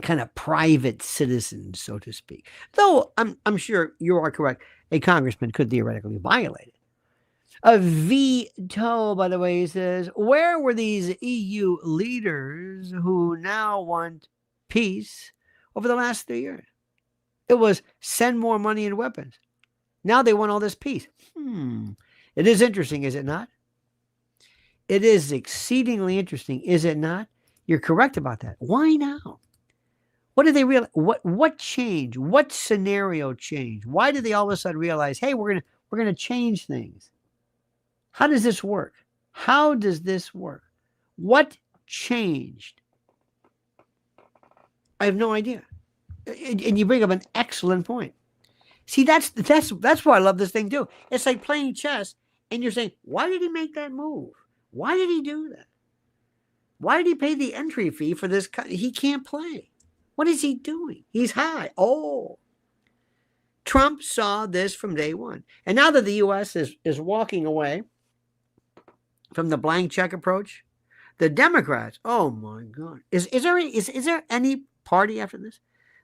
kind of private citizens, so to speak. Though I'm sure you are correct, a congressman could theoretically violate it. A veto, by the way, says, where were these EU leaders who now want peace over the last 3 years? It was send more money and weapons. Now they want all this peace. It is interesting, is it not? It is exceedingly interesting, is it not? You're correct about that. Why now? What did they realize? What changed? What scenario changed? Why did they all of a sudden realize, hey, we're gonna change things? How does this work? How does this work? What changed? I have no idea. And you bring up an excellent point. See, that's why I love this thing too. It's like playing chess, and you're saying, why did he make that move? Why did he do that? Why did he pay the entry fee for this? He can't play. What is he doing? He's high. Oh. Trump saw this from day one. And now that the U.S. is walking away from the blank check approach, the Democrats, oh my God. Is there any party after this?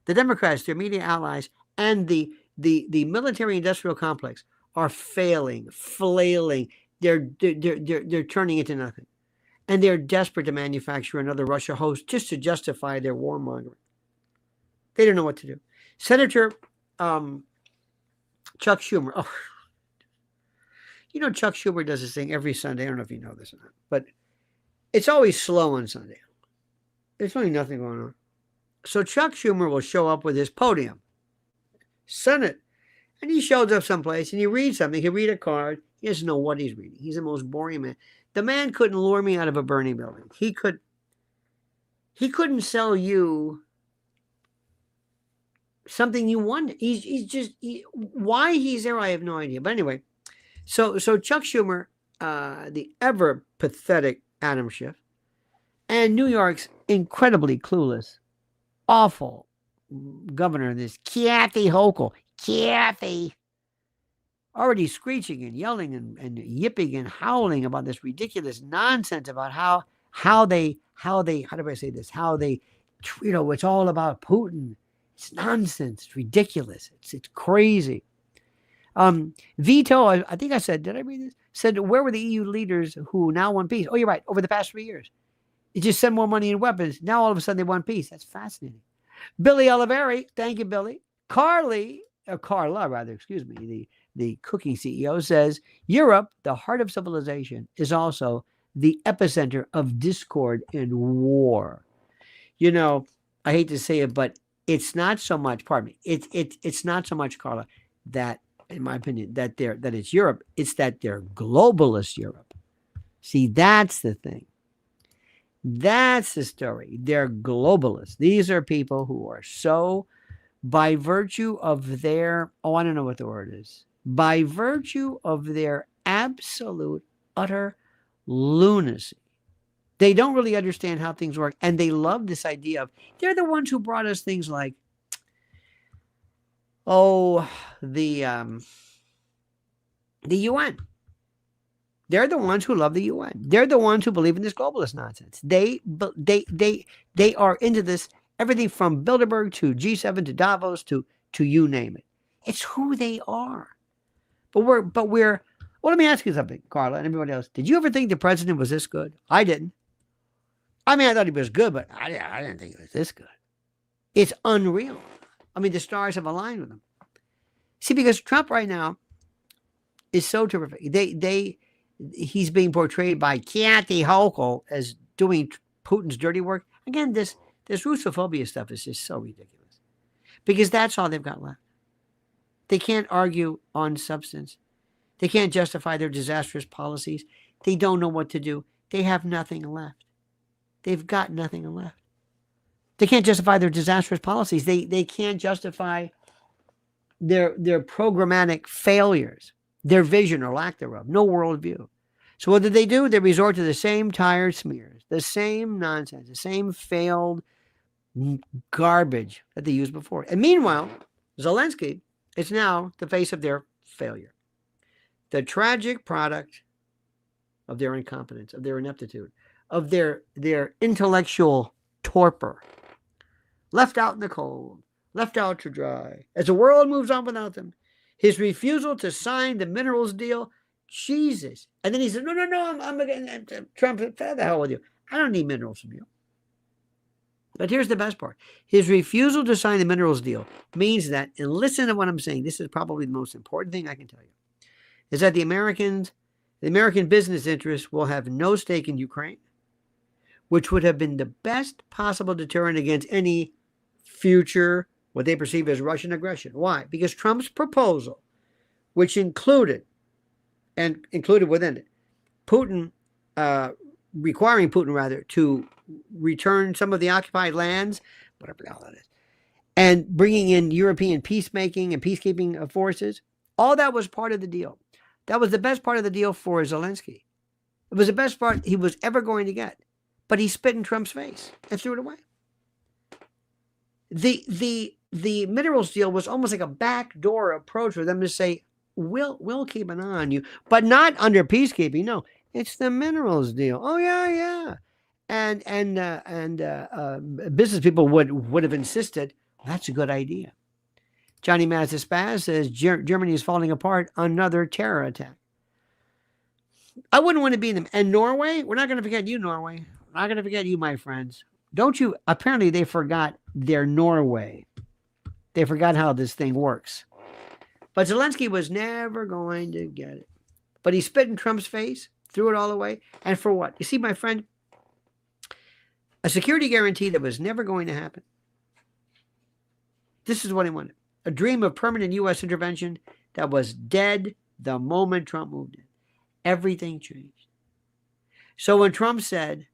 The Democrats, their media allies, and the military-industrial complex are failing, flailing. They're turning into nothing. And they're desperate to manufacture another Russia host just to justify their warmongering. They don't know what to do. Senator Chuck Schumer. Oh, you know, Chuck Schumer does this thing every Sunday. I don't know if you know this or not, but it's always slow on Sunday. There's really nothing going on. So Chuck Schumer will show up with his podium, Senate, and he shows up someplace and he reads something. He'll read a card. He doesn't know what he's reading. He's the most boring man. The man couldn't lure me out of a burning building. He couldn't sell you something you wonder. Why he's there, I have no idea. But anyway, so Chuck Schumer, the ever pathetic Adam Schiff, and New York's incredibly clueless, awful governor, this Kathy Hochul, Kathy, already screeching and yelling and yipping and howling about this ridiculous nonsense about how do I say this? How they, it's all about Putin. It's nonsense. It's ridiculous. It's crazy. Veto, I think I said, did I read this? Said, where were the EU leaders who now want peace? Oh, you're right. Over the past 3 years. You just send more money and weapons. Now all of a sudden they want peace. That's fascinating. Billy Oliveri, thank you, Billy. Carla, rather, excuse me, the cooking CEO says, Europe, the heart of civilization, is also the epicenter of discord and war. I hate to say it, but it's not so much, pardon me, it's not so much, Carla, that, in my opinion, that it's Europe, it's that they're globalist Europe. See, that's the thing. That's the story. They're globalists. These are people who are so, by virtue of their, I don't know what the word is, by virtue of their absolute, utter lunacy. They don't really understand how things work, and they love this idea of, they're the ones who brought us things like, the UN. They're the ones who love the UN. They're the ones who believe in this globalist nonsense. They are into this, everything from Bilderberg to G7 to Davos to you name it. It's who they are. But we're well, let me ask you something, Carla, and everybody else. Did you ever think the president was this good? I didn't. I mean, I thought he was good, but I didn't think he was this good. It's unreal. I mean, the stars have aligned with him. See, because Trump right now is so terrific. He's being portrayed by Kathy Hochul as doing Putin's dirty work. Again, this Russophobia stuff is just so ridiculous. Because that's all they've got left. They can't argue on substance. They can't justify their disastrous policies. They don't know what to do. They have nothing left. They've got nothing left. They can't justify their disastrous policies. They can't justify their programmatic failures, their vision or lack thereof, no worldview. So what do? They resort to the same tired smears, the same nonsense, the same failed garbage that they used before. And meanwhile, Zelensky is now the face of their failure. The tragic product of their incompetence, of their ineptitude, of their intellectual torpor. Left out in the cold, left out to dry. As the world moves on without them, his refusal to sign the minerals deal, Jesus. And then he said, no, I'm Trump, what the hell with you? I don't need minerals from you. But here's the best part. His refusal to sign the minerals deal means that, and listen to what I'm saying, this is probably the most important thing I can tell you, is that the American business interests will have no stake in Ukraine, which would have been the best possible deterrent against any future, what they perceive as Russian aggression. Why? Because Trump's proposal, which included within it, Putin, requiring Putin to return some of the occupied lands, whatever the hell that is, and bringing in European peacemaking and peacekeeping forces, all that was part of the deal. That was the best part of the deal for Zelensky. It was the best part he was ever going to get. But he spit in Trump's face and threw it away. The minerals deal was almost like a backdoor approach for them to say, we'll keep an eye on you, but not under peacekeeping. No, it's the minerals deal. Oh yeah. And business people would have insisted, that's a good idea. Johnny Mazespaz says Germany is falling apart. Another terror attack. I wouldn't want to be them. And Norway, we're not going to forget you, Norway. We're not going to forget you, my friends. Don't you? Apparently, they forgot their Norway. They forgot how this thing works. But Zelensky was never going to get it. But he spit in Trump's face, threw it all away. And for what? You see, my friend, a security guarantee that was never going to happen. This is what he wanted. A dream of permanent U.S. intervention that was dead the moment Trump moved in. Everything changed. So when Trump said,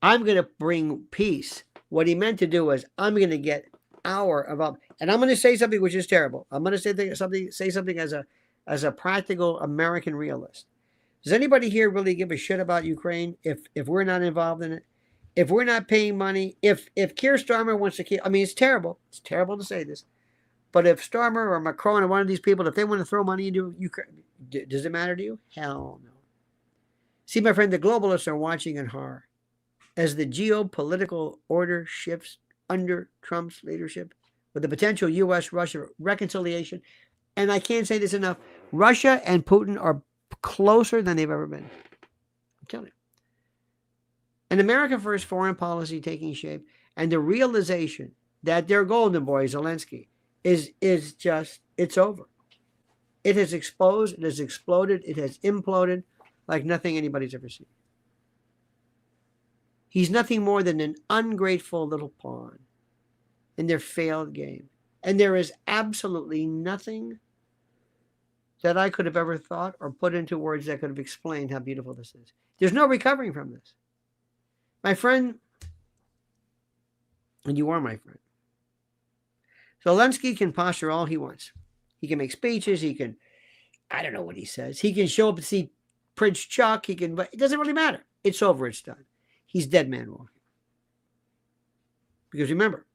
I'm going to bring peace, what he meant to do was, I'm going to get hour of and I'm going to say something which is terrible. I'm going to say something as a practical American realist. Does anybody here really give a shit about Ukraine if we're not involved in it? If we're not paying money, if Keir Starmer wants to keep, I mean, it's terrible. It's terrible to say this, but if Starmer or Macron or one of these people, if they want to throw money into Ukraine, does it matter to you? Hell no. See, my friend, the globalists are watching in horror as the geopolitical order shifts under Trump's leadership with the potential U.S.-Russia reconciliation. And I can't say this enough. Russia and Putin are closer than they've ever been. I'm telling you. An America First foreign policy taking shape, and the realization that their golden boy, Zelensky, is just, it's over. It has exposed, it has exploded, it has imploded like nothing anybody's ever seen. He's nothing more than an ungrateful little pawn in their failed game. And there is absolutely nothing that I could have ever thought or put into words that could have explained how beautiful this is. There's no recovering from this. My friend, and you are my friend, Zelensky can posture all he wants. He can make speeches. He can, I don't know what he says. He can show up and see Prince Chuck. He can, but it doesn't really matter. It's over. It's done. He's dead man walking. Because remember,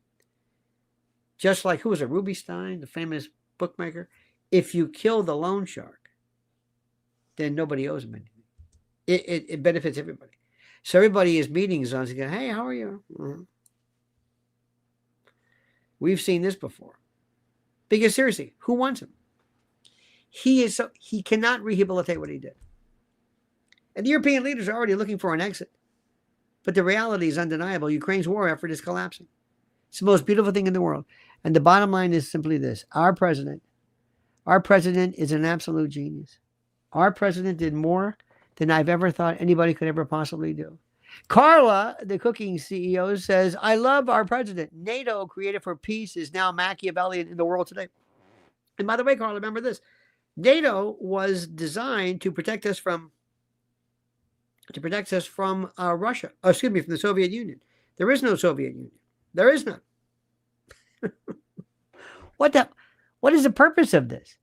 just like, who was it, Rubinstein, the famous bookmaker? If you kill the loan shark, then nobody owes him anything. It benefits everybody. So everybody is meeting zones and going, hey, how are you? Mm-hmm. We've seen this before. Because seriously, who wants him? He cannot rehabilitate what he did. And the European leaders are already looking for an exit. But the reality is undeniable. Ukraine's war effort is collapsing. It's the most beautiful thing in the world. And the bottom line is simply this. Our president is an absolute genius. Our president did more than I've ever thought anybody could ever possibly do. Carla, the cooking CEO, says, I love our president. NATO, created for peace, is now Machiavellian in the world today. And by the way, Carla, remember this. NATO was designed to protect us from Russia. Oh, excuse me, from the Soviet Union. There is no Soviet Union. There is none. What is the purpose of this?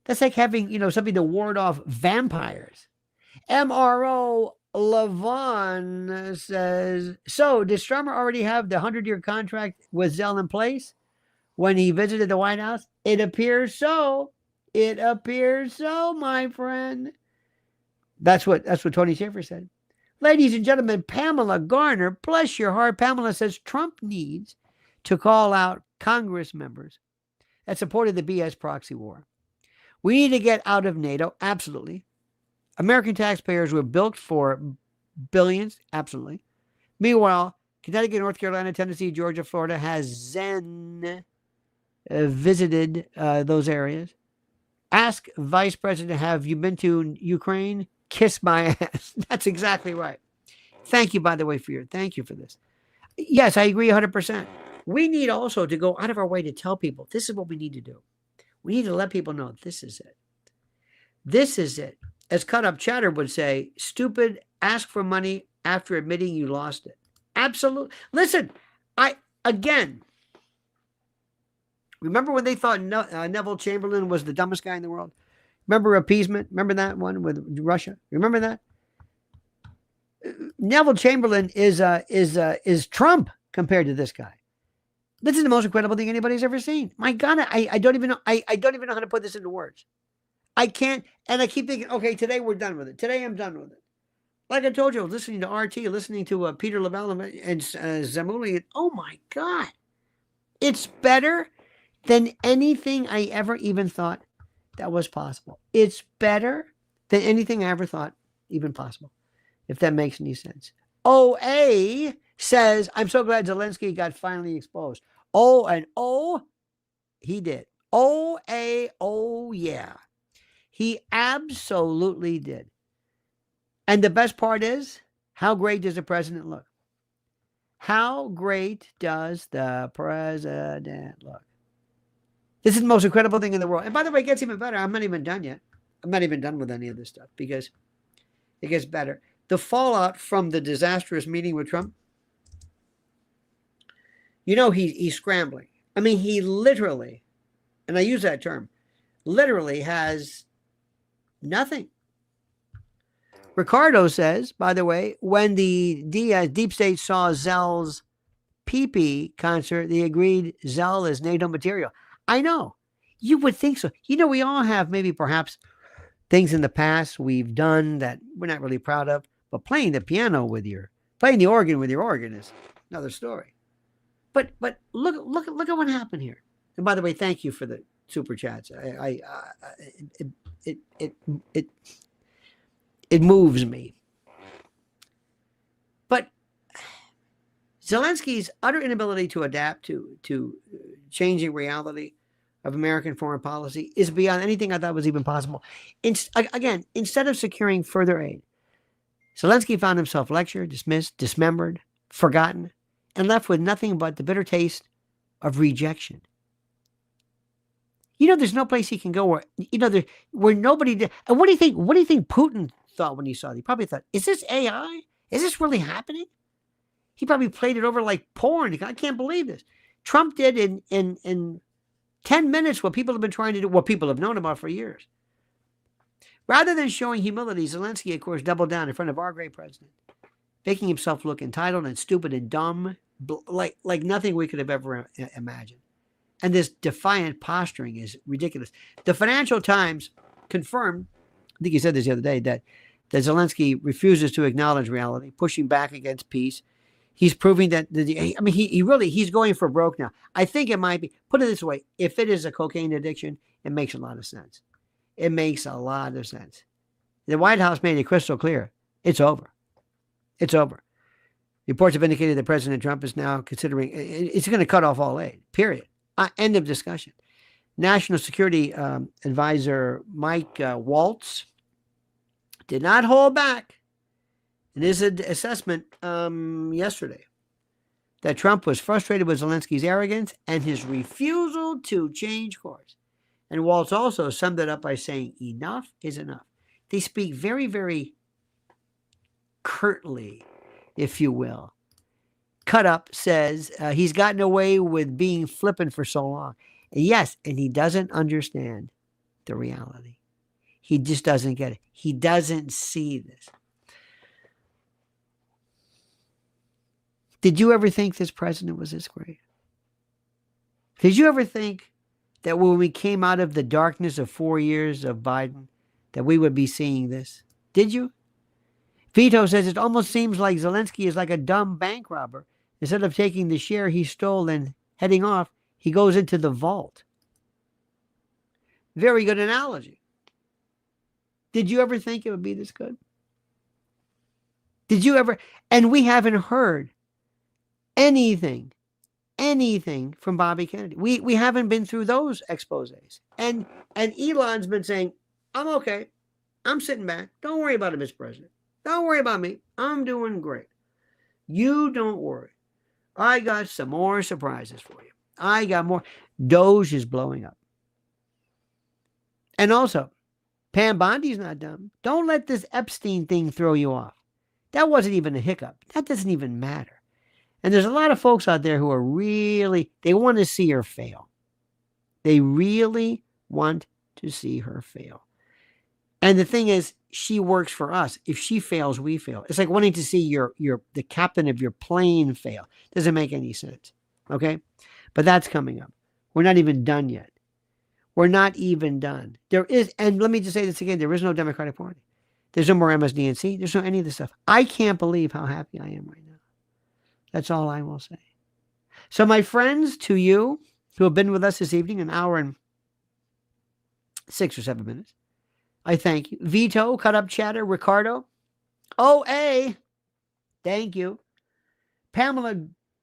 That's like having, something to ward off vampires. MRO Levon says, so does Strummer already have the 100-year contract with Zell in place when he visited the White House? It appears so. It appears so, my friend. That's what Tony Shaffer said. Ladies and gentlemen, Pamela Garner, bless your heart, Pamela says Trump needs to call out Congress members that supported the BS proxy war. We need to get out of NATO, absolutely. American taxpayers were built for billions, absolutely. Meanwhile, Connecticut, North Carolina, Tennessee, Georgia, Florida has visited those areas. Ask Vice President, have you been to Ukraine? Kiss my ass. That's exactly right. Thank you, by the way, thank you for this. Yes, I agree 100%. We need also to go out of our way to tell people this is what we need to do. We need to let people know this is it. This is it. As Cut Up Chatter would say, stupid, ask for money after admitting you lost it. Absolutely. Listen, remember when they thought Neville Chamberlain was the dumbest guy in the world? Remember appeasement? Remember that one with Russia? Remember that? Neville Chamberlain is Trump compared to this guy. This is the most incredible thing anybody's ever seen. My God, I don't even know. I don't even know how to put this into words. I can't, and I keep thinking, okay, today we're done with it. Today I'm done with it. Like I told you, I was listening to RT, listening to Peter Lavelle and Zamuli, and oh my God, it's better than anything I ever even thought that was possible. It's better than anything I ever thought even possible, if that makes any sense. OA says, I'm so glad Zelensky got finally exposed. He did. Oh yeah. He absolutely did. And the best part is, how great does the president look? How great does the president look? This is the most incredible thing in the world. And by the way, it gets even better. I'm not even done yet. I'm not even done with any of this stuff because it gets better. The fallout from the disastrous meeting with Trump, he's scrambling. I mean, he literally, and I use that term, literally has nothing. Ricardo says, by the way, when the deep state saw Zell's PP concert, they agreed Zell is NATO material. I know. You would think so. You know, we all have maybe perhaps things in the past we've done that we're not really proud of, but playing the piano with playing the organ with your organ is another story. But look at what happened here. And by the way, thank you for the super chats. It moves me. But Zelensky's utter inability to adapt to changing reality of American foreign policy is beyond anything I thought was even possible. Again, instead of securing further aid, Zelensky found himself lectured, dismissed, dismembered, forgotten, and left with nothing but the bitter taste of rejection. You know, there's no place he can go where nobody did. And what do you think? What do you think Putin thought when he saw it? He probably thought, "Is this AI? Is this really happening?" He probably played it over like porn. I can't believe this. Trump did in 10 minutes what people have been trying to do, what people have known about for years. Rather than showing humility, Zelensky, of course, doubled down in front of our great president, making himself look entitled and stupid and dumb, like nothing we could have ever imagined. And this defiant posturing is ridiculous. The Financial Times confirmed, I think he said this the other day, that Zelensky refuses to acknowledge reality, pushing back against peace. He's proving that, he's going for broke now. I think it might be, put it this way, if it is a cocaine addiction, it makes a lot of sense. It makes a lot of sense. The White House made it crystal clear. It's over. It's over. Reports have indicated that President Trump is now considering, it's going to cut off all aid, period. End of discussion. National Security Advisor Mike Waltz did not hold back in his assessment yesterday that Trump was frustrated with Zelensky's arrogance and his refusal to change course. And Waltz also summed it up by saying, enough is enough. They speak very, very curtly, if you will. Cut Up says he's gotten away with being flippant for so long. Yes, and he doesn't understand the reality. He just doesn't get it. He doesn't see this. Did you ever think this president was this great? Did you ever think that when we came out of the darkness of 4 years of Biden, that we would be seeing this? Did you? Vito says it almost seems like Zelensky is like a dumb bank robber. Instead of taking the share he stole and heading off, he goes into the vault. Very good analogy. Did you ever think it would be this good? Did you ever? And we haven't heard anything from Bobby Kennedy. We haven't been through those exposés. And Elon's been saying, I'm okay. I'm sitting back. Don't worry about it, Mr. President. Don't worry about me. I'm doing great. You don't worry. I got some more surprises for you. I got more. Doge is blowing up. And also, Pam Bondi's not dumb. Don't let this Epstein thing throw you off. That wasn't even a hiccup. That doesn't even matter. And there's a lot of folks out there who are really, they want to see her fail. They really want to see her fail. And the thing is, she works for us. If she fails, we fail. It's like wanting to see the captain of your plane fail. Doesn't make any sense. Okay? But that's coming up. We're not even done yet. We're not even done. There is, and let me just say this again, there is no Democratic Party. There's no more MSDNC. There's no any of this stuff. I can't believe how happy I am right now. That's all I will say. So my friends, to you who have been with us this evening, an hour and 6 or 7 minutes, I thank you. Vito, Cut Up Chatter, Ricardo, OA, thank you. Pamela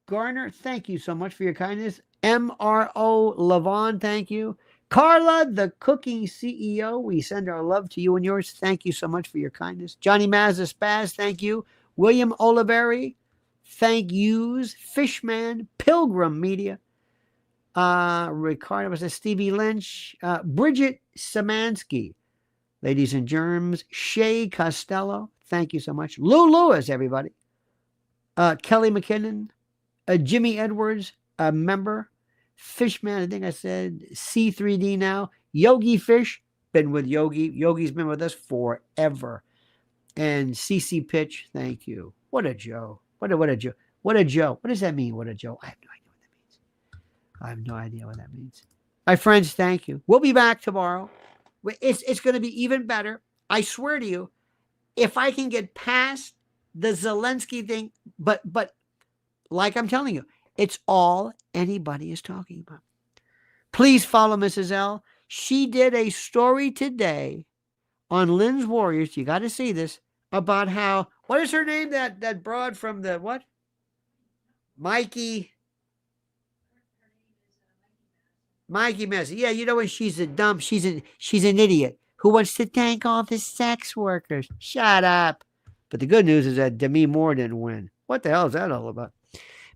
Garner, thank you so much for your kindness. MRO Lavon, thank you. Carla, the cooking CEO, we send our love to you and yours. Thank you so much for your kindness. Johnny Mazza Spaz, thank you. William Oliveri, thank yous. Fishman, Pilgrim Media, Ricardo, Stevie Lynch, Bridget Samansky, Ladies and Germs, Shay Costello, thank you so much. Lou Lewis, everybody. Kelly McKinnon, Jimmy Edwards, a member. Fishman, I think I said C3D now. Yogi Fish, been with Yogi. Yogi's been with us forever. And CC Pitch, thank you. What a Joe. What a Joe. What a Joe. What does that mean? What a Joe. I have no idea what that means. I have no idea what that means. My friends, thank you. We'll be back tomorrow. It's going to be even better. I swear to you, if I can get past the Zelensky thing, but like I'm telling you, it's all anybody is talking about. Please follow Mrs. L. She did a story today on Lynn's Warriors. You got to see this about how, what is her name? That broad from the what? Mikey Messi. Yeah, you know what? She's a dumb. She's an idiot who wants to thank all the sex workers. Shut up. But the good news is that Demi Moore didn't win. What the hell is that all about?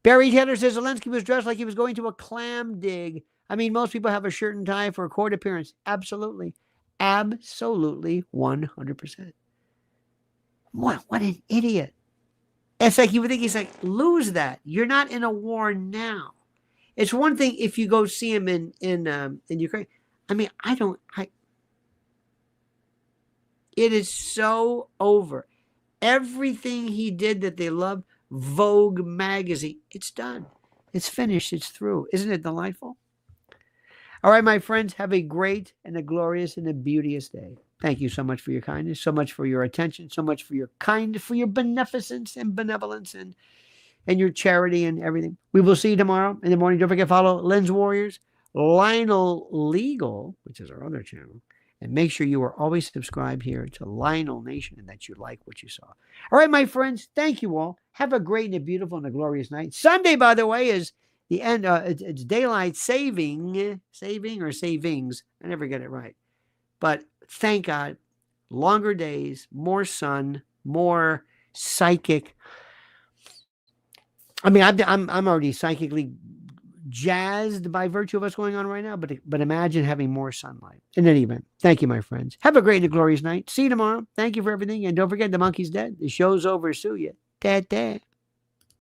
Barry Taylor says Zelensky was dressed like he was going to a clam dig. I mean, most people have a shirt and tie for a court appearance. Absolutely. Absolutely 100%. What an idiot. It's like you would think he's like, lose that. You're not in a war now. It's one thing if you go see him in Ukraine. I mean, it is so over. Everything he did that they loved, Vogue magazine, it's done. It's finished. It's through. Isn't it delightful? All right, my friends, have a great and a glorious and a beauteous day. Thank you so much for your kindness, so much for your attention, so much for your for your beneficence and benevolence and your charity and everything. We will see you tomorrow in the morning. Don't forget to follow Lynn's Warriors, Lionel Legal, which is our other channel. And make sure you are always subscribed here to Lionel Nation and that you like what you saw. All right, my friends, thank you all. Have a great and a beautiful and a glorious night. Sunday, by the way, is the end. It's daylight saving or savings. I never get it right. But thank God, longer days, more sun, more psychic. I mean, I'm already psychically jazzed by virtue of what's going on right now, but imagine having more sunlight. In any event, thank you, my friends. Have a great and glorious night. See you tomorrow. Thank you for everything. And don't forget, the monkey's dead. The show's over. Sue you. Ta-ta.